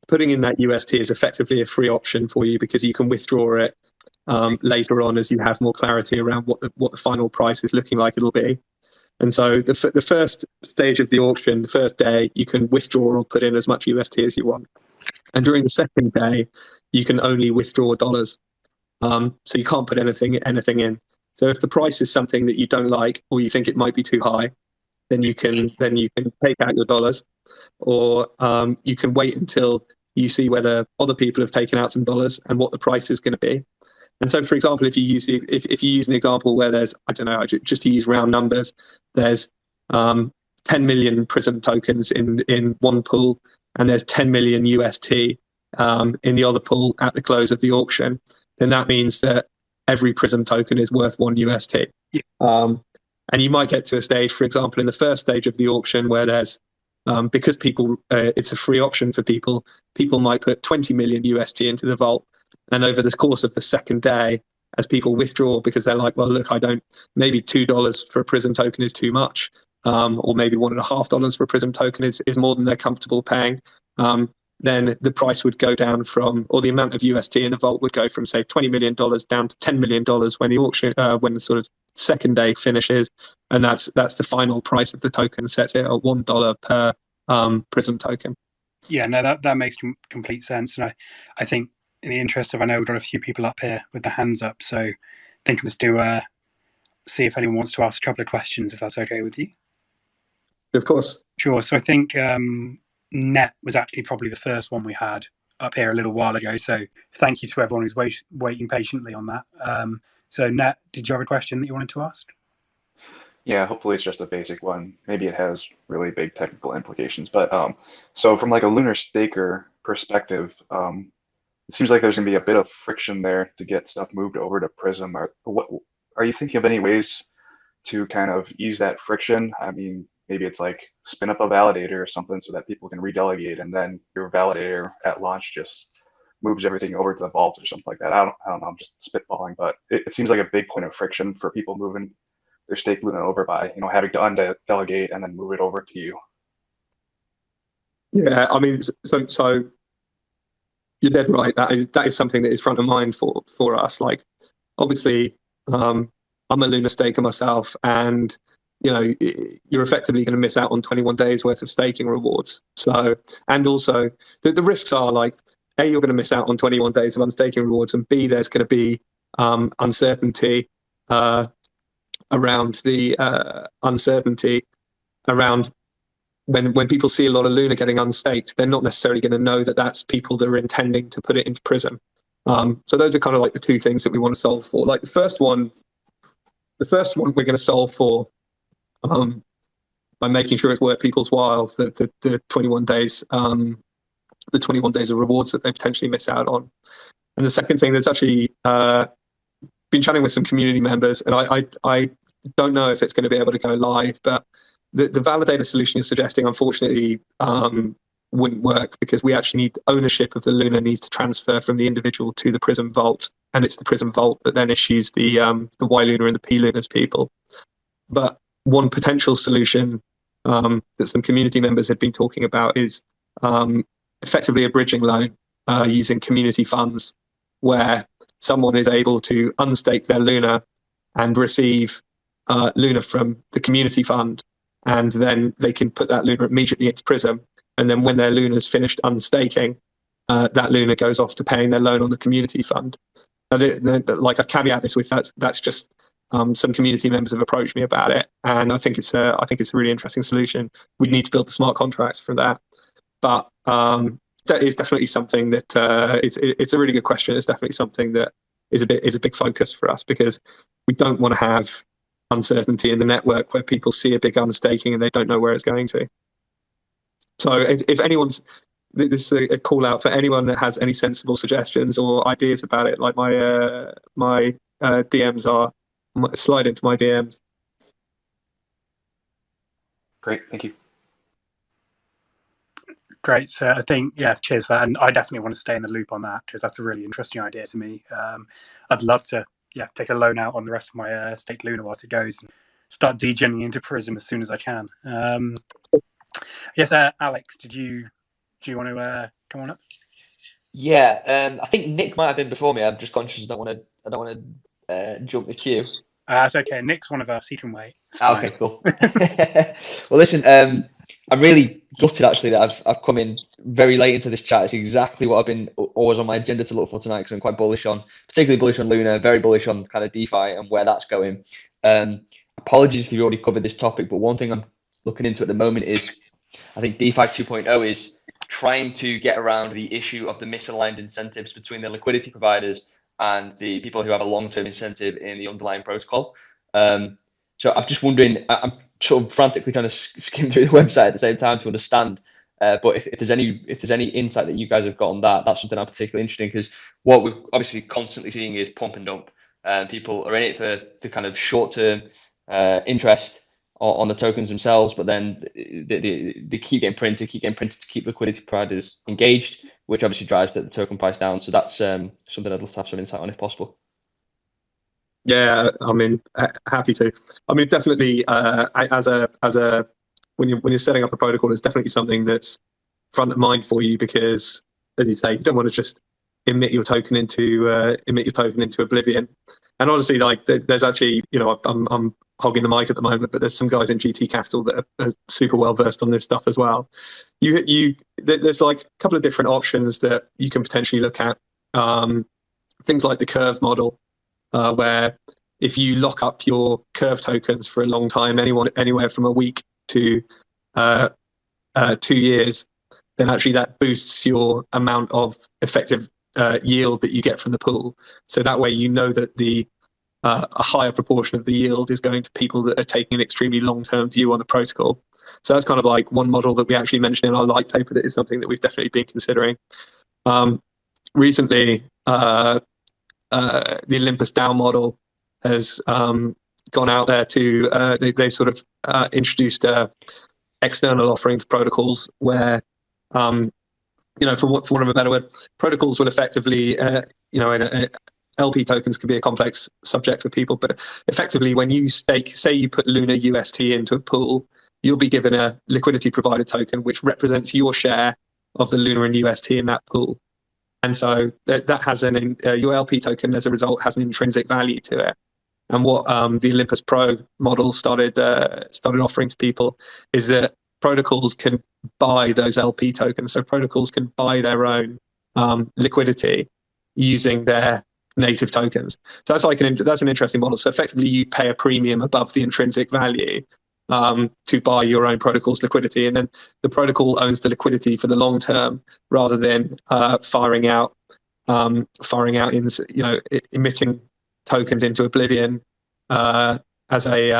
S2: putting in that UST is effectively a free option for you because you can withdraw it later on as you have more clarity around what the final price is looking like it'll be. And so the first stage of the auction, the first day, you can withdraw or put in as much UST as you want. And during the second day, you can only withdraw dollars. So you can't put anything in. So if the price is something that you don't like or you think it might be too high, then you can take out your dollars, or you can wait until you see whether other people have taken out some dollars and what the price is going to be. And so, for example, if you use an example where there's, I don't know, just to use round numbers, there's 10 million Prism tokens in one pool, and there's 10 million UST in the other pool at the close of the auction, then that means that every Prism token is worth 1 UST. Yeah. And you might get to a stage, for example, in the first stage of the auction where there's, because people, it's a free option for people might put 20 million UST into the vault. And over the course of the second day, as people withdraw because they're like, well, look, maybe $2 for a Prism token is too much, or maybe $1.50 for a Prism token is more than they're comfortable paying. Then the price would go down or the amount of UST in the vault would go from, say, $20 million down to $10 million when the auction, when the sort of second day finishes, and that's the final price of the token, sets it at $1 per Prism token.
S1: Yeah, no, that makes complete sense, and I think in the interest of, I know we've got a few people up here with their hands up, so I think let's see if anyone wants to ask a couple of questions, if that's okay with you.
S2: Of course.
S1: Sure. So I think Net was actually probably the first one we had up here a little while ago. So thank you to everyone who's waiting patiently on that. So Net, did you have a question that you wanted to ask?
S4: Yeah, hopefully it's just a basic one. Maybe it has really big technical implications. But so from like a lunar staker perspective, it seems like there's going to be a bit of friction there to get stuff moved over to Prism. Are you thinking of any ways to kind of ease that friction? I mean, maybe it's like spin up a validator or something so that people can redelegate, and then your validator at launch just moves everything over to the vault or something like that. I don't know. I'm just spitballing, but it seems like a big point of friction for people moving their stake Luna over by, having to undelegate and then move it over to you.
S2: Yeah, I mean, so you're dead right. That is something that is front of mind for us. Like, obviously, I'm a Luna staker myself, and you're effectively going to miss out on 21 days worth of staking rewards. So, and also the risks are like, A, you're going to miss out on 21 days of unstaking rewards, and B, there's going to be uncertainty around when people see a lot of Luna getting unstaked, they're not necessarily going to know that that's people that are intending to put it into Prism. So those are kind of like the two things that we want to solve for. Like the first one we're going to solve for by making sure it's worth people's while, the 21 days, the 21 days of rewards that they potentially miss out on. And the second thing that's actually been chatting with some community members, and I don't know if it's going to be able to go live, but the validator solution you're suggesting, unfortunately, wouldn't work, because we actually need ownership of the Luna needs to transfer from the individual to the Prism Vault, and it's the Prism Vault that then issues the Y Luna and the P Lunas people. But one potential solution that some community members had been talking about is effectively a bridging loan using community funds, where someone is able to unstake their Luna and receive Luna from the community fund, and then they can put that Luna immediately into Prism. And then when their Luna's finished unstaking, that Luna goes off to paying their loan on the community fund. Now, like I caveat this with that's just some community members have approached me about it, and I think it's a really interesting solution. We need to build the smart contracts for that, but that is definitely something that it's a really good question. It's definitely something that is a big focus for us, because we don't want to have uncertainty in the network where people see a big unstaking and they don't know where it's going to. So if anyone's, this is a call out for anyone that has any sensible suggestions or ideas about it, like my DMs are, slide into my DMs.
S4: Great, thank you.
S1: Great. So I think, yeah, cheers for that. And I definitely want to stay in the loop on that, because that's a really interesting idea to me. I'd love to, take a loan out on the rest of my staked Luna whilst it goes, and start degenning into Prism as soon as I can. Yes, Alex, do you want to come on up?
S5: Yeah, I think Nick might have been before me. I'm just conscious I don't want to jump the queue.
S1: It's okay. Nick's one of us. He can wait.
S5: Okay, cool. Well, listen, I'm really gutted actually that I've come in very late into this chat. It's exactly what I've been always on my agenda to look for tonight, because I'm quite particularly bullish on Luna, very bullish on kind of DeFi and where that's going. Apologies if you've already covered this topic, but one thing I'm looking into at the moment is, I think DeFi 2.0 is trying to get around the issue of the misaligned incentives between the liquidity providers and the people who have a long-term incentive in the underlying protocol. So I'm just wondering, I'm sort of frantically trying to skim through the website at the same time to understand. But if there's any insight that you guys have got on that, that's something I'm particularly interested in, because what we're obviously constantly seeing is pump and dump. People are in it for the kind of short-term interest on the tokens themselves, but then they keep getting printed to keep liquidity providers engaged, which obviously drives the token price down. So that's something I'd love to have some insight on if possible.
S2: Yeah, I mean, happy to. I mean, definitely, when you're setting up a protocol, it's definitely something that's front of mind for you, because, as you say, you don't want to just emit your token into oblivion. And honestly, like, there's actually, I'm hogging the mic at the moment, but there's some guys in GT Capital that are super well versed on this stuff as well. There's like a couple of different options that you can potentially look at. Things like the curve model, where if you lock up your curve tokens for a long time, anywhere from a week to 2 years, then actually that boosts your amount of effective yield that you get from the pool. So that way, that a higher proportion of the yield is going to people that are taking an extremely long-term view on the protocol. So that's kind of like one model that we actually mentioned in our light paper that is something that we've definitely been considering. Recently, the Olympus DAO model has gone out there to they sort of introduced external offering for protocols where for want of a better word, protocols will effectively LP tokens can be a complex subject for people, but effectively when you stake, say you put Luna UST into a pool, you'll be given a liquidity provider token which represents your share of the Luna and UST in that pool. And so that has your LP token as a result has an intrinsic value to it. And what the Olympus Pro model started offering to people is that protocols can buy those LP tokens. So protocols can buy their own liquidity using their native tokens. So that's an interesting model. So effectively, you pay a premium above the intrinsic value, to buy your own protocol's liquidity, and then the protocol owns the liquidity for the long term, rather than firing out in, emitting tokens into oblivion as a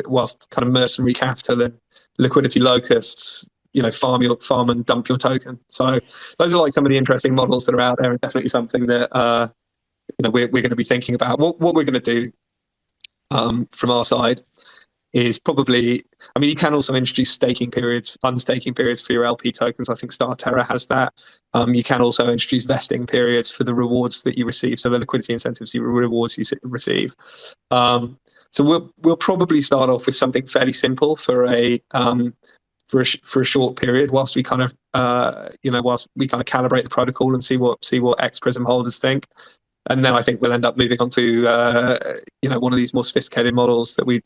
S2: whilst kind of mercenary capital and liquidity locusts farm and dump your token. So those are like some of the interesting models that are out there, and definitely something that we're going to be thinking about. What we're going to do from our side is probably, you can also introduce staking periods, unstaking periods for your LP tokens. I think Star Terra has that. You can also introduce vesting periods for the rewards that you receive, so the liquidity incentives, the rewards you receive. So we'll probably start off with something fairly simple for a short period, whilst we kind of calibrate the protocol and see what ex Prism holders think. And then I think we'll end up moving on to one of these more sophisticated models that we've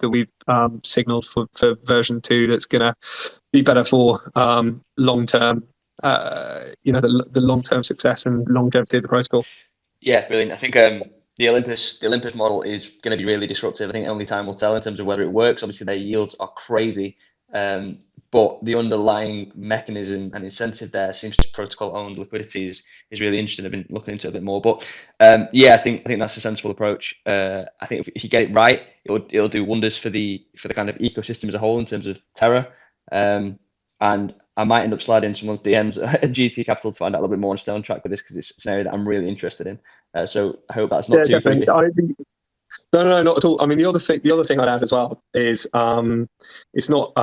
S2: signaled for version 2 that's going to be better for long term, the long term success and longevity of the protocol.
S5: Yeah, brilliant. I think the Olympus model is going to be really disruptive. I think only time will tell in terms of whether it works. Obviously, their yields are crazy. But the underlying mechanism and incentive there seems to protocol-owned liquidity is really interesting. I've been looking into it a bit more, but I think that's a sensible approach. I think if you get it right, it'll do wonders for the kind of ecosystem as a whole in terms of Terra. And I might end up sliding someone's DMs at GT Capital to find out a little bit more and stay on track with this, because it's an area that I'm really interested in. So I hope that's not too freely.
S2: No, not at all. The other thing I'd add as well is it's not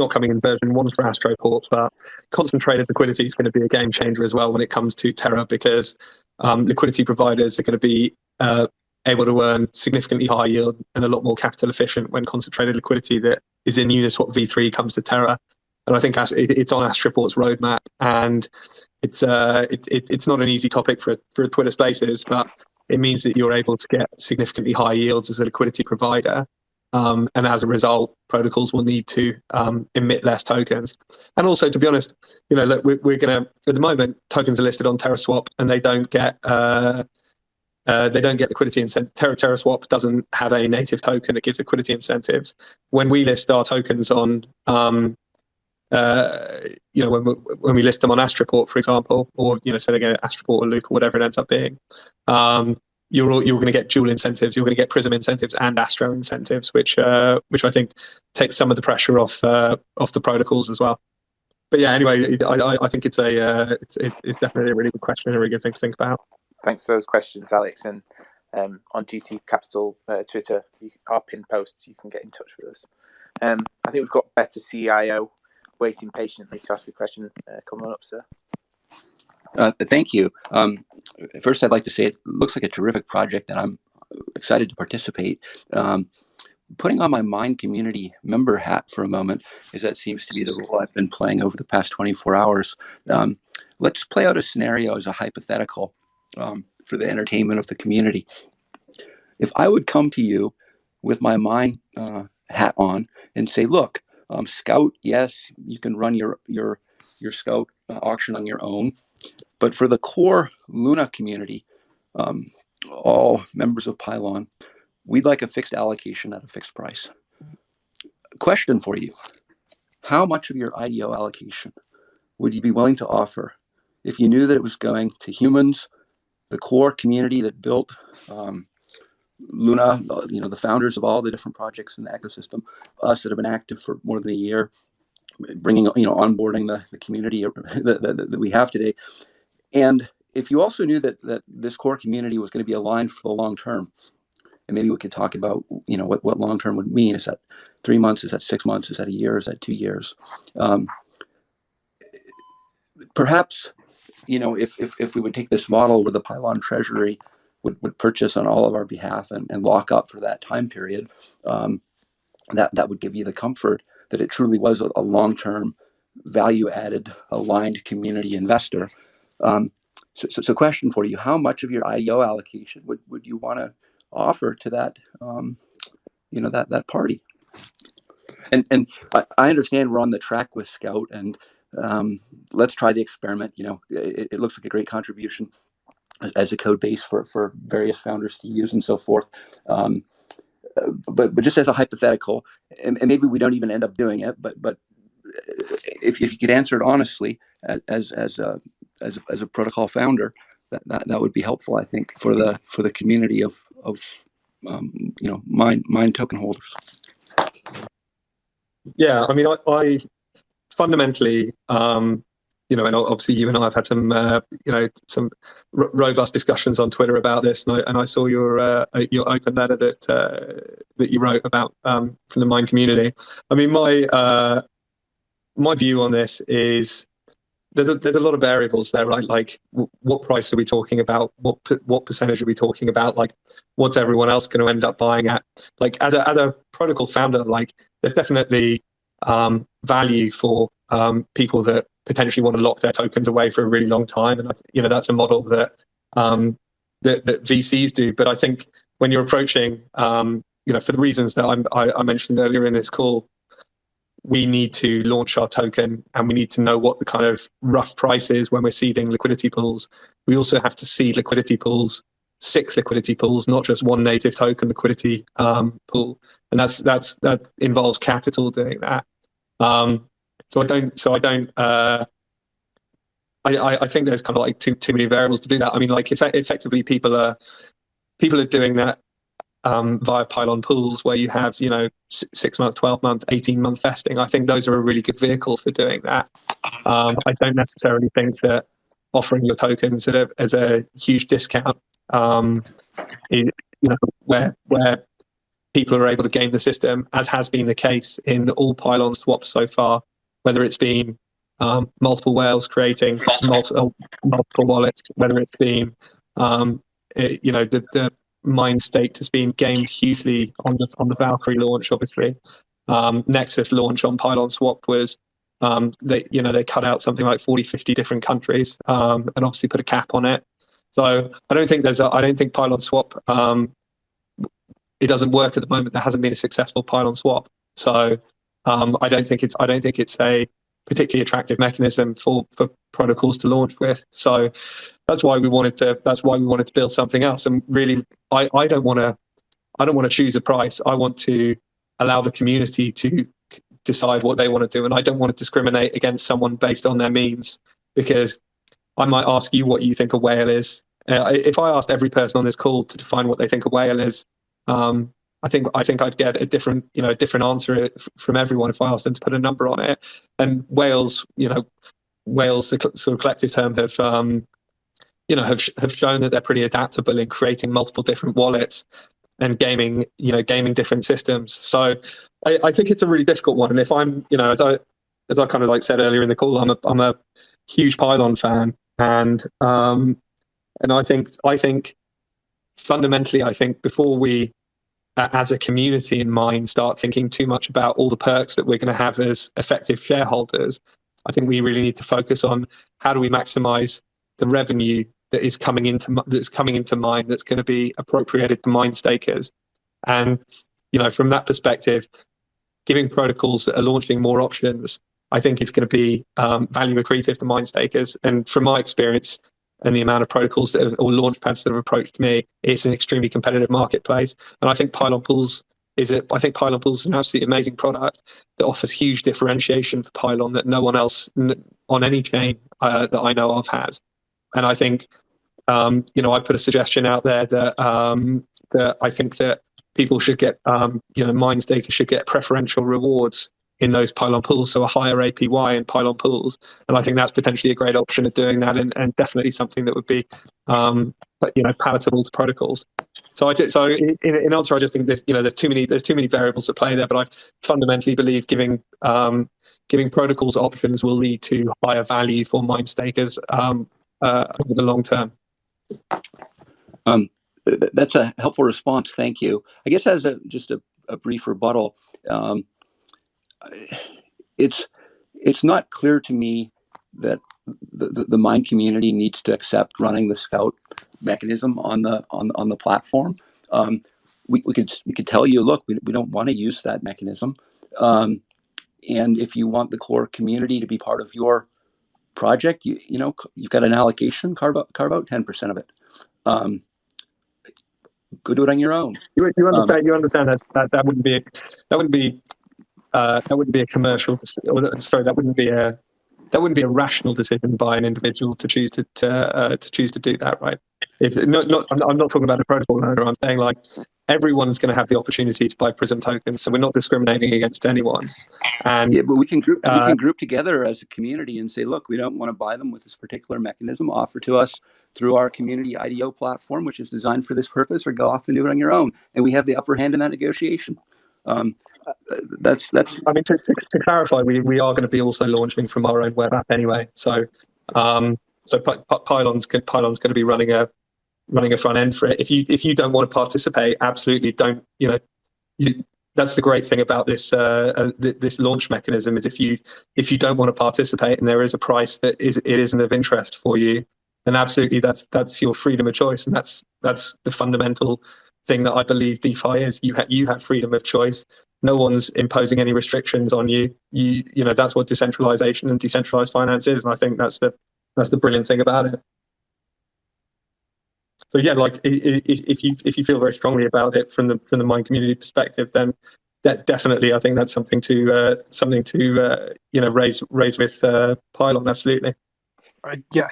S2: coming in version 1 for Astroport, but concentrated liquidity is going to be a game changer as well when it comes to Terra, because liquidity providers are going to be able to earn significantly higher yield and a lot more capital efficient when concentrated liquidity that is in Uniswap v3 comes to Terra. And I think it's on Astroport's roadmap, and it's not an easy topic for Twitter Spaces, but it means that you're able to get significantly high yields as a liquidity provider. And as a result, protocols will need to emit less tokens. And also, to be honest, look, we're going to, at the moment, tokens are listed on TerraSwap and they don't get liquidity incentive. TerraSwap doesn't have a native token that gives liquidity incentives. When we list our tokens on when we list them on Astroport, for example, or say they get Astroport or Loop or whatever it ends up being, you're going to get dual incentives. You're going to get Prism incentives and Astro incentives, which I think takes some of the pressure off the protocols as well. But yeah, anyway, I think it's definitely a really good question and a really good thing to think about.
S6: Thanks for those questions, Alex. And on GT Capital Twitter, our pinned posts, you can get in touch with us. I think we've got Better CIO waiting patiently to ask a question. Come on up, sir.
S7: Thank you. First, I'd like to say it looks like a terrific project, and I'm excited to participate. Putting on my Mind community member hat for a moment, as that seems to be the role I've been playing over the past 24 hours. Let's play out a scenario as a hypothetical for the entertainment of the community. If I would come to you with my Mind hat on and say, look, Scout, yes, you can run your Scout auction on your own. But for the core Luna community, all members of Pylon, we'd like a fixed allocation at a fixed price. Question for you. How much of your IDO allocation would you be willing to offer if you knew that it was going to humans, the core community that built Luna, the founders of all the different projects in the ecosystem, us that have been active for more than a year, bringing, onboarding the community that we have today. And if you also knew that this core community was going to be aligned for the long term, and maybe we could talk about, what long term would mean. Is that 3 months? Is that 6 months? Is that a year? Is that 2 years? Perhaps, if we would take this model where the Pylon Treasury would purchase on all of our behalf and lock up for that time period, that would give you the comfort that it truly was a long-term, value-added, aligned community investor. So question for you: how much of your IDO allocation would you want to offer to that, that party? And I understand we're on the track with Scout, and let's try the experiment. It looks like a great contribution as a code base for various founders to use and so forth. but just as a hypothetical, and maybe we don't even end up doing it, but if you could answer it honestly as a protocol founder, that would be helpful, I think, for the community of mine token holders.
S2: Yeah, I mean, I fundamentally, and obviously you and I have had some robust discussions on Twitter about this, and I saw your open letter that you wrote about from the Mine community. I mean, my view on this is there's a lot of variables there, right? Like, what price are we talking about? What percentage are we talking about? Like, what's everyone else going to end up buying at? Like, as a protocol founder, like, there's definitely value for people that potentially want to lock their tokens away for a really long time, and that's a model that that VCs do. But I think when you're approaching, for the reasons that I mentioned earlier in this call, we need to launch our token, and we need to know what the kind of rough price is when we're seeding liquidity pools. We also have to seed liquidity pools, 6 liquidity pools, not just one native token liquidity pool, and that involves capital doing that. I think there's kind of like too many variables to do that. I mean, like, effectively, people are doing that via pylon pools, where you have 6 month, 12 month, 18-month vesting. I think those are a really good vehicle for doing that. I don't necessarily think that offering your tokens as a huge discount, where people are able to game the system, as has been the case in all pylon swaps so far, whether it's been multiple whales creating multiple wallets, whether it's been the mine staked has been gamed hugely on the Valkyrie launch. Obviously, Nexus launch on Pylon Swap was they cut out something like 40-50 different countries, and obviously put a cap on it. So I don't think Pylon Swap it doesn't work at the moment. There hasn't been a successful Pylon Swap, so I don't think it's a particularly attractive mechanism for protocols to launch with. So that's why we wanted to build something else. And really, I don't want to choose a price. I want to allow the community to decide what they want to do, and I don't want to discriminate against someone based on their means, because I might ask you what you think a whale is. If I asked every person on this call to define what they think a whale is, I think I'd get a different answer from everyone if I asked them to put a number on it. And whales, the sort of collective term, have shown that they're pretty adaptable in creating multiple different wallets and gaming different systems. So I think it's a really difficult one. And if I'm, as I kind of like said earlier in the call, I'm a huge Pylon fan, and I think fundamentally, I think before we, as a community in Mine, start thinking too much about all the perks that we're going to have as effective shareholders, I think we really need to focus on how do we maximize the revenue that is coming into Mine, that's going to be appropriated to Mine stakers. And from that perspective, giving protocols that are launching more options, I think is going to be value accretive to Mine stakers. And from my experience, and the amount of protocols or launch pads that have approached me, it's an extremely competitive marketplace. And I think Pylon Pools is an absolutely amazing product that offers huge differentiation for Pylon that no one else on any chain that I know of has. And I think, I put a suggestion out there that that I think that people should get, Mine stakers should get preferential rewards in those Pylon pools, so a higher APY in Pylon pools. And I think that's potentially a great option of doing that, and definitely something that would be, palatable to protocols. So in answer, I just think there's too many variables at play there. But I fundamentally believe giving protocols options will lead to higher value for Mine stakers over the long term.
S7: That's a helpful response. Thank you. I guess as just a brief rebuttal. It's not clear to me that the Mine community needs to accept running the Scout mechanism on the platform. We could tell you, look, we don't want to use that mechanism, and if you want the core community to be part of your project, you've got an allocation, carve out 10% of it. go do it on your own.
S2: You understand that wouldn't be a commercial, or sorry, that wouldn't be a rational decision by an individual to choose to do that, right? I'm not talking about a protocol owner. I'm saying like everyone's going to have the opportunity to buy Prism tokens, so we're not discriminating against anyone. And
S7: yeah, but we can group together as a community and say, look, we don't want to buy them with this particular mechanism. Offer to us through our community IDO platform, which is designed for this purpose, or go off and do it on your own. And we have the upper hand in that negotiation. That's.
S2: I mean, to clarify, we are going to be also launching from our own web app anyway. So, Pylon's going to be running a front end for it. If you don't want to participate, absolutely don't. That's the great thing about this this launch mechanism is if you don't want to participate and there is a price that isn't of interest for you, then absolutely that's your freedom of choice, and that's the fundamental thing that I believe DeFi is. You have freedom of choice. No one's imposing any restrictions on you. You know that's what decentralization and decentralized finance is, and I think that's the brilliant thing about it. So yeah, like if you feel very strongly about it from the Mind community perspective, then that definitely I think that's something to raise with Pylon. Absolutely.
S1: Yeah,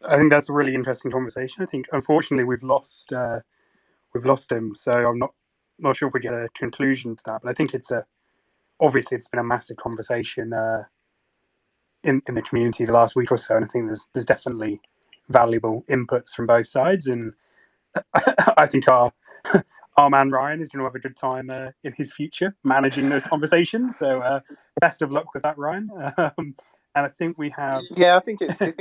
S1: I think that's a really interesting conversation. I think unfortunately we've lost him, so I'm not sure if we get a conclusion to that. But I think obviously it's been a massive conversation in the community the last week or so, and I think there's definitely valuable inputs from both sides, and I think our man Ryan is going to have a good time in his future managing those conversations. So best of luck with that, Ryan. And I think we have.
S6: Yeah, I think it's been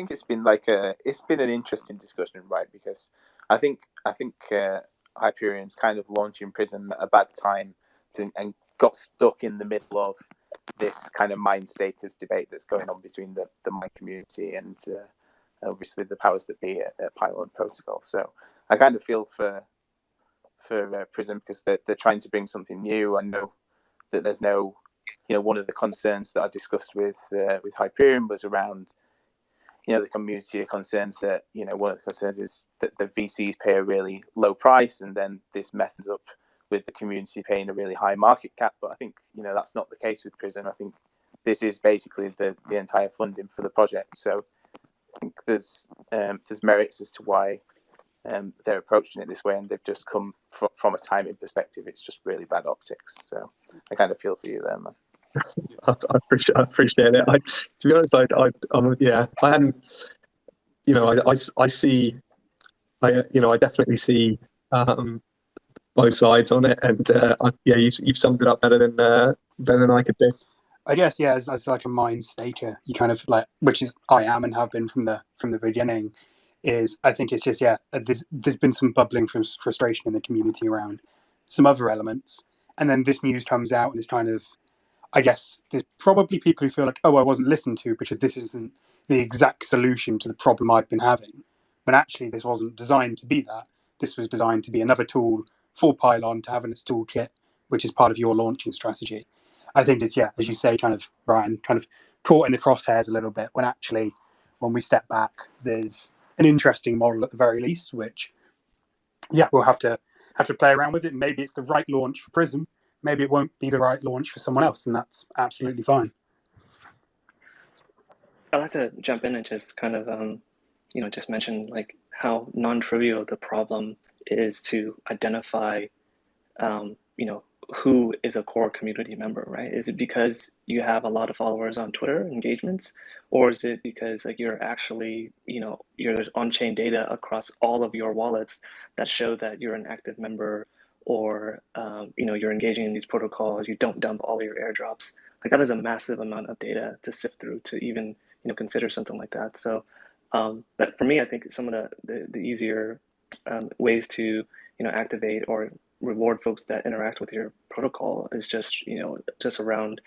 S6: it's been an interesting discussion, right? Because I think Hyperion's kind of launching Prism at a bad time and got stuck in the middle of this kind of mind stakers debate that's going on between the Mind community and obviously the powers that be at Pylon Protocol. So I kind of feel for Prism because they're trying to bring something new. I know that there's no, one of the concerns that I discussed with Hyperion was around, the community are concerned that, one of the concerns is that the VCs pay a really low price and then this messes up with the community paying a really high market cap. But I think, that's not the case with Prism. I think this is basically the entire funding for the project. So I think there's merits as to why they're approaching it this way, and they've just come from a timing perspective. It's just really bad optics. So I kind of feel for you there, man.
S2: I appreciate it. To be honest, I hadn't. I see. I definitely see both sides on it, and you've summed it up better than I could do.
S1: I guess as like a mind staker, you kind of like, which is I am and have been from the beginning. I think it's just there's been some bubbling frustration in the community around some other elements, and then this news comes out and it's kind of, I guess there's probably people who feel like, oh, I wasn't listened to because this isn't the exact solution to the problem I've been having. But actually, this wasn't designed to be that. This was designed to be another tool for Pylon to have in its toolkit, which is part of your launching strategy. I think it's, as you say, kind of, Ryan, kind of caught in the crosshairs a little bit when actually, when we step back, there's an interesting model at the very least, which, we'll have to play around with it. Maybe it's the right launch for Prism. Maybe it won't be the right launch for someone else, and that's absolutely fine.
S3: I'd like to jump in and just kind of, just mention like how non-trivial the problem is to identify, who is a core community member, right? Is it because you have a lot of followers on Twitter engagements, or is it because like you're actually, there's on-chain data across all of your wallets that show that you're an active member, or you're engaging in these protocols, you don't dump all your airdrops. Like that is a massive amount of data to sift through to even consider something like that. So, but for me, I think some of the easier ways to activate or reward folks that interact with your protocol is just just around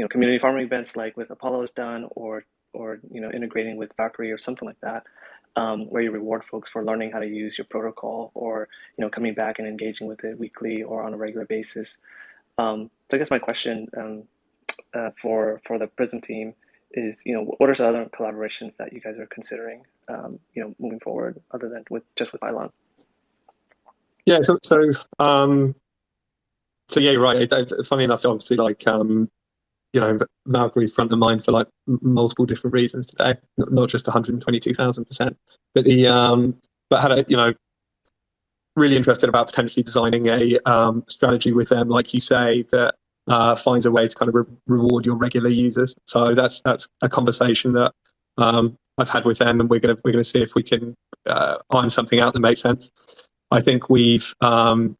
S3: community farming events like with Apollo has done, or integrating with Valkyrie or something like that, where you reward folks for learning how to use your protocol, or coming back and engaging with it weekly or on a regular basis. So I guess my question for the Prism team is, what are some other collaborations that you guys are considering moving forward other than with Pylon?
S2: Yeah. So yeah, you're right. Funny enough, obviously, like Valkyrie's front of mind for like multiple different reasons today, not just 122,000%. But but had a really interested about potentially designing a strategy with them, like you say, that finds a way to kind of reward your regular users. So that's a conversation that I've had with them, and we're gonna see if we can iron something out that makes sense. I think we've chatted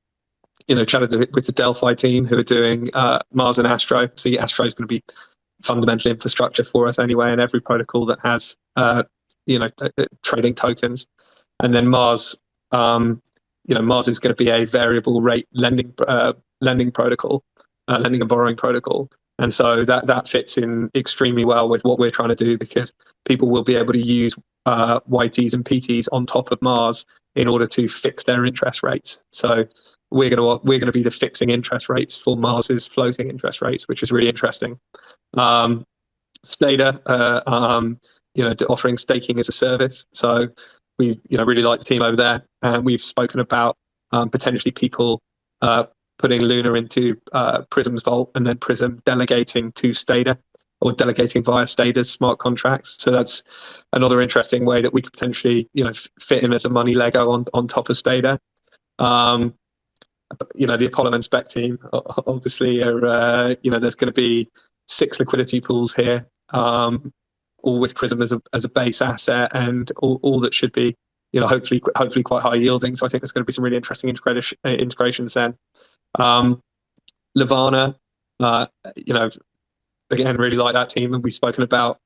S2: with the Delphi team who are doing Mars and Astro. See, Astro is going to be fundamental infrastructure for us anyway, and every protocol that has trading tokens. And then Mars, Mars is going to be a variable rate lending protocol, lending and borrowing protocol. And so that fits in extremely well with what we're trying to do, because people will be able to use YTs and PTs on top of Mars in order to fix their interest rates. So we're going to be the fixing interest rates for Mars's floating interest rates, which is really interesting. Stader, offering staking as a service. So we really like the team over there, and we've spoken about potentially people putting Luna into Prism's vault, and then Prism delegating to Stader, or delegating via Stader's smart contracts. So that's another interesting way that we could potentially fit in as a money Lego on top of Stader. The Apollo and Spec team obviously are, there's going to be 6 liquidity pools here, all with Prism as a base asset, and all that should be, hopefully quite high yielding. So I think there's going to be some really interesting integrations then. Levana, again, really like that team, and we've spoken about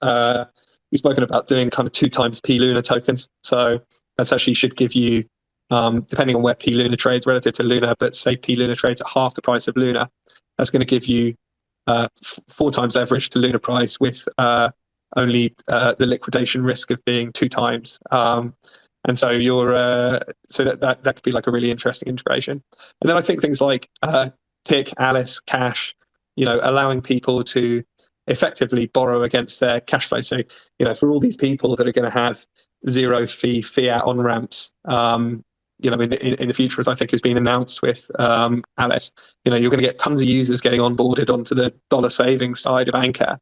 S2: doing kind of 2 times P Luna tokens. So that's actually should give you, depending on where P Luna trades relative to Luna, but say P Luna trades at half the price of Luna, that's going to give you 4 times leverage to Luna price, with only the liquidation risk of being 2 times. And so that could be like a really interesting integration. And then I think things like Tick, Alice, Cash, allowing people to effectively borrow against their cash flow. So, for all these people that are going to have 0 fee fiat on ramps, in the future, as I think has been announced with Alice, you're going to get tons of users getting onboarded onto the dollar savings side of Anchor,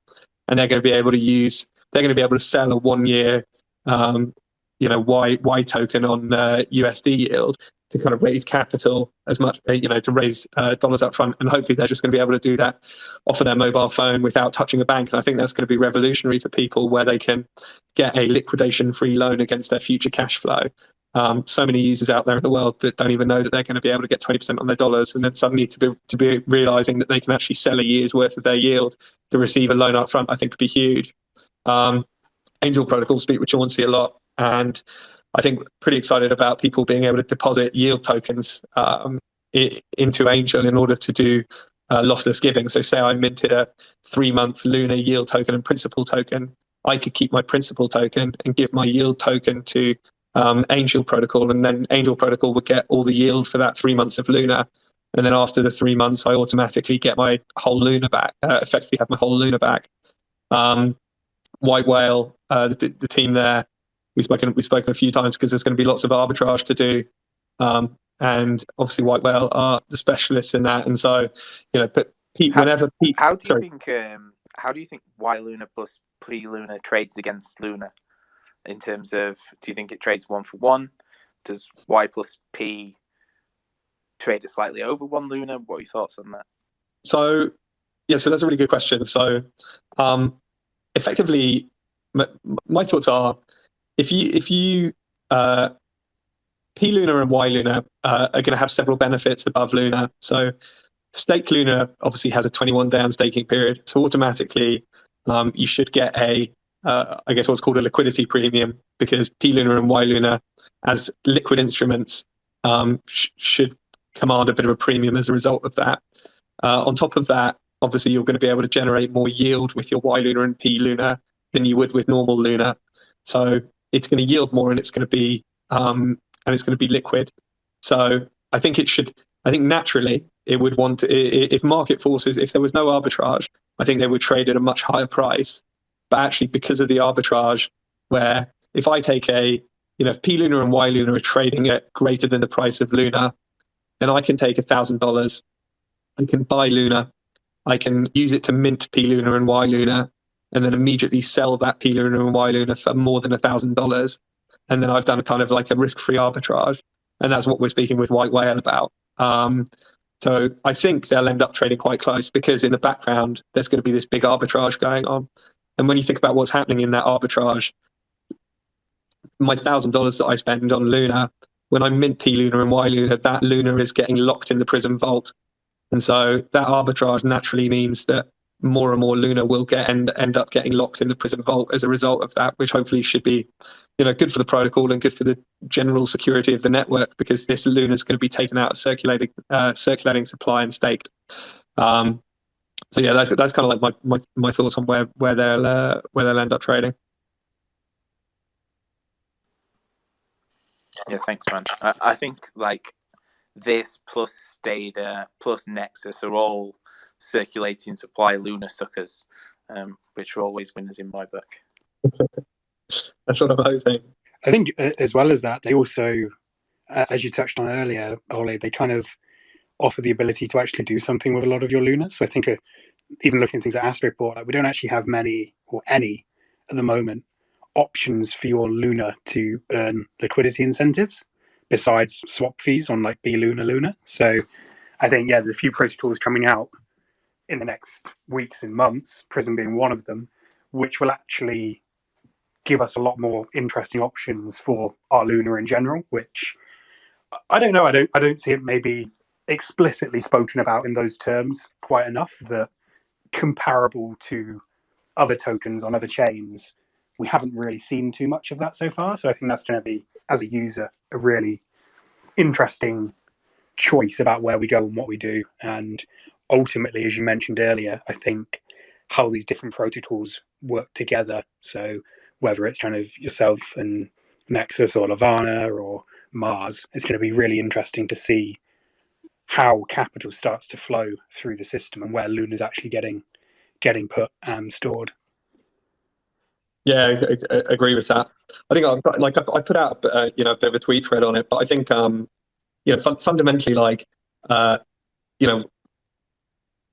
S2: and they're going to be able to sell a 1 year, Y token on USD yield to kind of raise capital as much, to raise dollars up front. And hopefully they're just going to be able to do that off of their mobile phone without touching a bank. And I think that's going to be revolutionary for people, where they can get a liquidation-free loan against their future cash flow. So many users out there in the world that don't even know that they're going to be able to get 20% on their dollars, and then suddenly to be realizing that they can actually sell a year's worth of their yield to receive a loan up front, I think could be huge. Angel Protocol speak with Chauncey a lot, and I think pretty excited about people being able to deposit yield tokens into Angel in order to do lossless giving. So say I minted a 3-month Luna yield token and principal token, I could keep my principal token and give my yield token to Angel Protocol, and then Angel Protocol would get all the yield for that 3 months of Luna. And then after the 3 months, I automatically get my whole Luna back, effectively have my whole Luna back. White Whale, the team there, we've spoken a few times, because there's going to be lots of arbitrage to do, and obviously White Whale are the specialists in that. And so, but how
S6: do you think Y Luna plus Pre Luna trades against Luna? In terms of, do you think it trades 1 for 1? Does Y plus P trade it slightly over 1 Luna? What are your thoughts on that?
S2: So that's a really good question. So effectively, my thoughts are, if you P Luna and Y Luna are going to have several benefits above Luna. So stake Luna obviously has a 21-day unstaking period, so automatically you should get I guess what's called a liquidity premium, because P Luna and Y Luna as liquid instruments should command a bit of a premium as a result of that. On top of that, obviously you're going to be able to generate more yield with your Y Luna and P Luna than you would with normal Luna. So it's going to yield more, and it's going to be liquid. So I think naturally it would want to, if market forces, if there was no arbitrage, I think they would trade at a much higher price. But actually, because of the arbitrage, where if I take if P Luna and Y Luna are trading at greater than the price of Luna, then I can take $1,000, I can buy Luna, I can use it to mint P Luna and Y Luna, and then immediately sell that P Luna and Y Luna for more than $1,000. And then I've done kind of like a risk-free arbitrage. And that's what we're speaking with White Whale about. So I think they'll end up trading quite close, because in the background, there's going to be this big arbitrage going on. And when you think about what's happening in that arbitrage, my $1,000 that I spend on Luna, when I mint P Luna and Y Luna, that Luna is getting locked in the Prism vault. And so that arbitrage naturally means that more and more Luna will end up getting locked in the Prism vault as a result of that, which hopefully should be, good for the protocol and good for the general security of the network, because this Luna is going to be taken out of circulating supply and staked. So yeah, that's kind of like my thoughts on where they'll end up trading.
S6: Yeah, thanks, man. I think like this plus Stader plus Nexus are all circulating supply Luna suckers, which are always winners in my book.
S2: That's what I'm hoping.
S1: I think as well as that, they also, as you touched on earlier, Ole, they kind of offer the ability to actually do something with a lot of your Luna. So I think even looking at things like Astroport, like we don't actually have many or any at the moment options for your Luna to earn liquidity incentives besides swap fees on like B Luna. So I think, there's a few protocols coming out in the next weeks and months, Prism being one of them, which will actually give us a lot more interesting options for our Luna in general, which I don't know. I don't see it maybe explicitly spoken about in those terms quite enough, that comparable to other tokens on other chains, we haven't really seen too much of that so far. So I think that's going to be, as a user, a really interesting choice about where we go and what we do. And ultimately, as you mentioned earlier, I think how these different protocols work together. So whether it's kind of yourself and Nexus or Levana or Mars, it's going to be really interesting to see how capital starts to flow through the system and where Luna's actually getting put and stored.
S2: Yeah, I agree with that. I think I put out a bit of a tweet thread on it, but I think fundamentally, like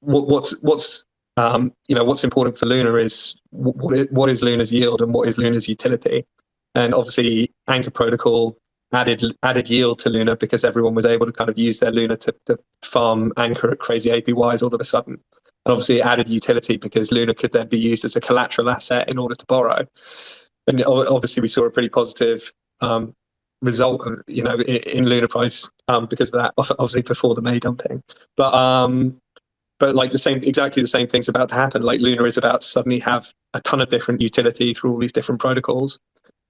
S2: what's important for Luna is what is Luna's yield and what is Luna's utility. And obviously, Anchor Protocol added yield to Luna because everyone was able to kind of use their Luna to farm Anchor at crazy APYs all of a sudden. And obviously, it added utility because Luna could then be used as a collateral asset in order to borrow. And obviously, we saw a pretty positive result, in Luna price because of that. Obviously, before the May dumping, but like exactly the same thing's about to happen. Like Luna is about to suddenly have a ton of different utility through all these different protocols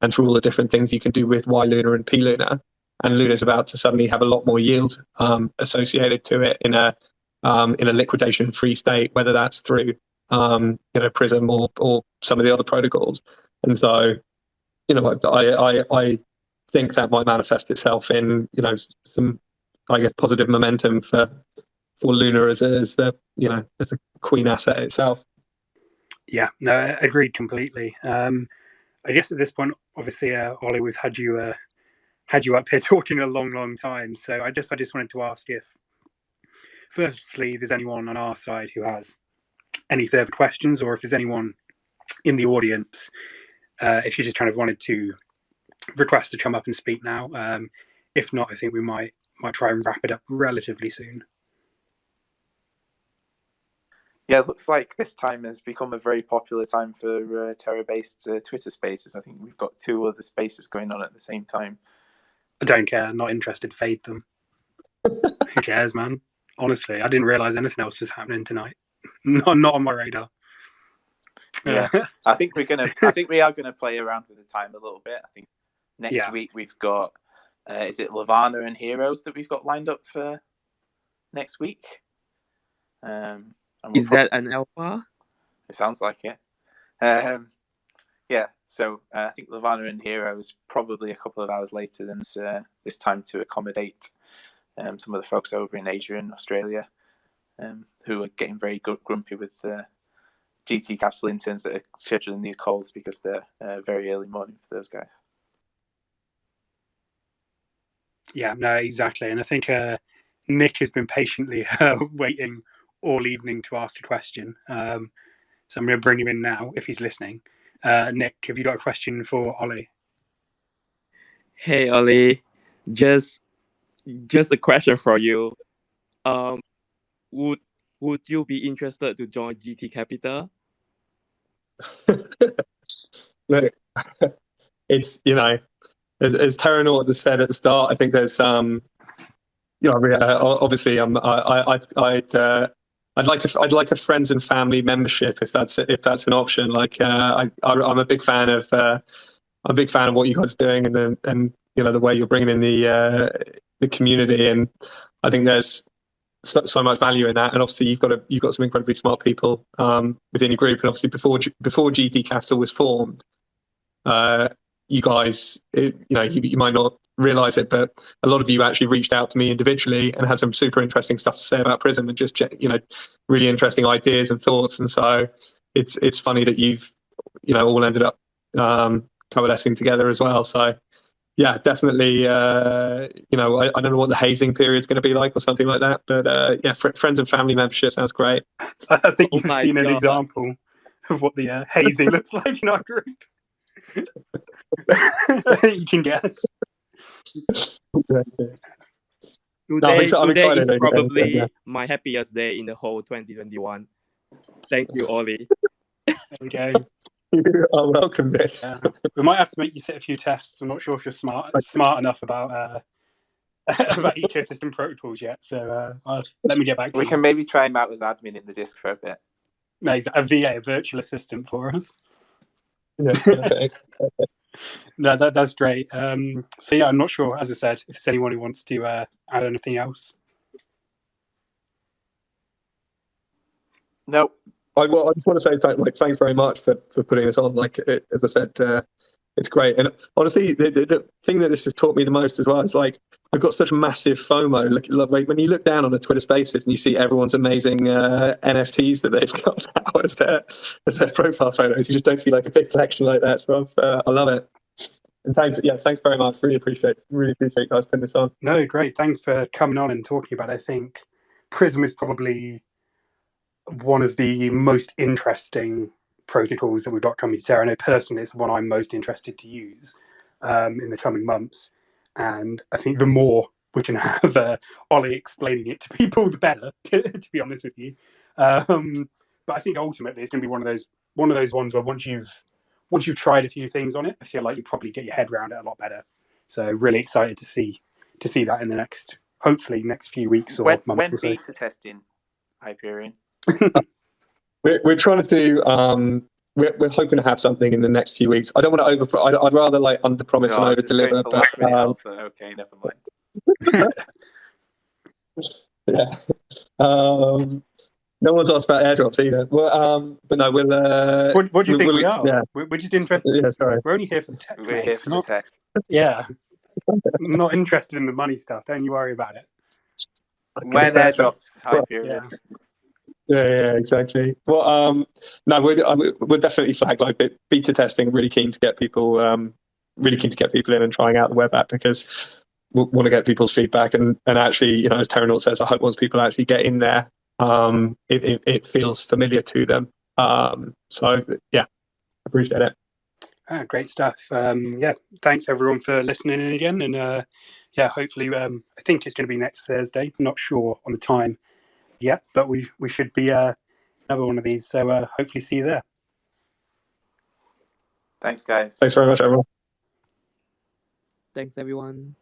S2: and through all the different things you can do with Y Luna and P Luna. And Luna is about to suddenly have a lot more yield associated to it in a liquidation-free state, whether that's through Prism or some of the other protocols. And so, I think that might manifest itself in some, I guess, positive momentum for Luna as the queen asset itself. Yeah,
S1: no, agreed completely. I guess at this point, obviously, Ollie, we've had you up here talking a long time. So I just wanted to ask if, firstly, there's anyone on our side who has any further questions, or if there's anyone in the audience, if you just kind of wanted to request to come up and speak now. If not, I think we might try and wrap it up relatively soon.
S6: Yeah, it looks like this time has become a very popular time for Terra-based Twitter spaces. I think we've got 2 other spaces going on at the same time.
S1: I don't care. Not interested. Fade them. Who cares, man? Honestly, I didn't realize anything else was happening tonight. Not on my radar.
S6: Yeah, I think we are gonna play around with the time a little bit. I think next week we've got is it Levana and Heroes that we've got lined up for next week?
S8: Is that an alpha?
S6: It sounds like it. So I think Levana and Heroes probably a couple of hours later than this time to accommodate some of the folks over in Asia and Australia who are getting very grumpy with GT Capital interns that are scheduling these calls because they're very early morning for those guys.
S1: Yeah, no, exactly. And I think Nick has been patiently waiting all evening to ask a question. So I'm going to bring him in now if he's listening. Nick, have you got a question for Ollie?
S8: Hey Ollie, just a question for you. Would you be interested to join GT Capital?
S2: Look, it's, you know, as Terra has said at the start, I think there's you know, obviously I'd like a friends and family membership if that's an option. Like I'm a big fan of what you guys are doing, and you know, the way you're bringing in the community, and I think there's so much value in that. And obviously you've got some incredibly smart people within your group, and obviously before GT Capital was formed, you guys, you know, you might not realize it, but a lot of you actually reached out to me individually and had some super interesting stuff to say about Prism, and just, you know, really interesting ideas and thoughts. And so it's funny that you've, you know, all ended up coalescing together as well. So yeah, definitely. You know, I don't know what the hazing period is going to be like or something like that, but yeah, friends and family membership sounds great.
S1: I think you've
S8: my
S1: seen an
S8: God.
S1: example of what the hazing looks like in our group. You can guess.
S2: Exactly. I'm
S8: Today
S2: excited.
S8: is probably my happiest day in the whole 2021. Thank you, Ollie.
S1: There we go.
S2: You are welcome, Nick.
S1: We might have to make you sit a few tests. I'm not sure if you're smart enough about ecosystem protocols yet. So let me get back to
S6: We
S1: you.
S6: can maybe try him out as admin in the disc for a bit.
S1: No, he's a VA, a virtual assistant for us.
S2: Yeah, perfect.
S1: No, that's great. So yeah, I'm not sure, as I said, if there's anyone who wants to add anything else.
S6: No.
S2: I just want to say thanks very much for putting this on. Like, as I said, it's great. And honestly, the thing that this has taught me the most as well is, like, I've got such massive FOMO. Like when you look down on a Twitter Spaces and you see everyone's amazing NFTs that they've got now as their profile photos, you just don't see like a big collection like that. So I love it. And thanks very much. Really appreciate you guys putting this on.
S1: No, great. Thanks for coming on and talking about it. I think Prism is probably one of the most interesting protocols that we've got coming to Terra. I know personally it's the one I'm most interested to use in the coming months. And I think the more we can have Ollie explaining it to people, the better, to be honest with you. But I think ultimately it's going to be one of those ones where once you've tried a few things on it, I feel like you probably get your head around it a lot better. So really excited to see that in the hopefully next few weeks or months.
S6: When
S1: or so.
S6: beta testing, Hyperion?
S2: We're trying to do. We're hoping to have something in the next few weeks. I don't want to I'd rather like under promise and over deliver. But
S6: Okay, never mind.
S2: Yeah. No one's asked about airdrops either. Well, but no, we'll.
S1: What do you think we are?
S2: Yeah.
S1: We're just interested.
S2: Yeah, sorry.
S1: We're only here for the tech.
S6: We're here for the tech.
S1: Yeah. Not interested in the money stuff. Don't you worry about it.
S6: When airdrops, Hyperion.
S2: Yeah, exactly. Well, no, we're definitely flagged like beta testing. Really keen to get people in and trying out the web app, because we want to get people's feedback and actually, you know, as Terra says, I hope once people actually get in there, it feels familiar to them. So yeah, appreciate it.
S1: Great stuff. Yeah, thanks everyone for listening in again, and yeah, hopefully, I think it's going to be next Thursday. Not sure on the time yet, but we should be another one of these. So hopefully, see you there.
S6: Thanks, guys.
S2: Thanks very much, everyone.
S8: Thanks, everyone.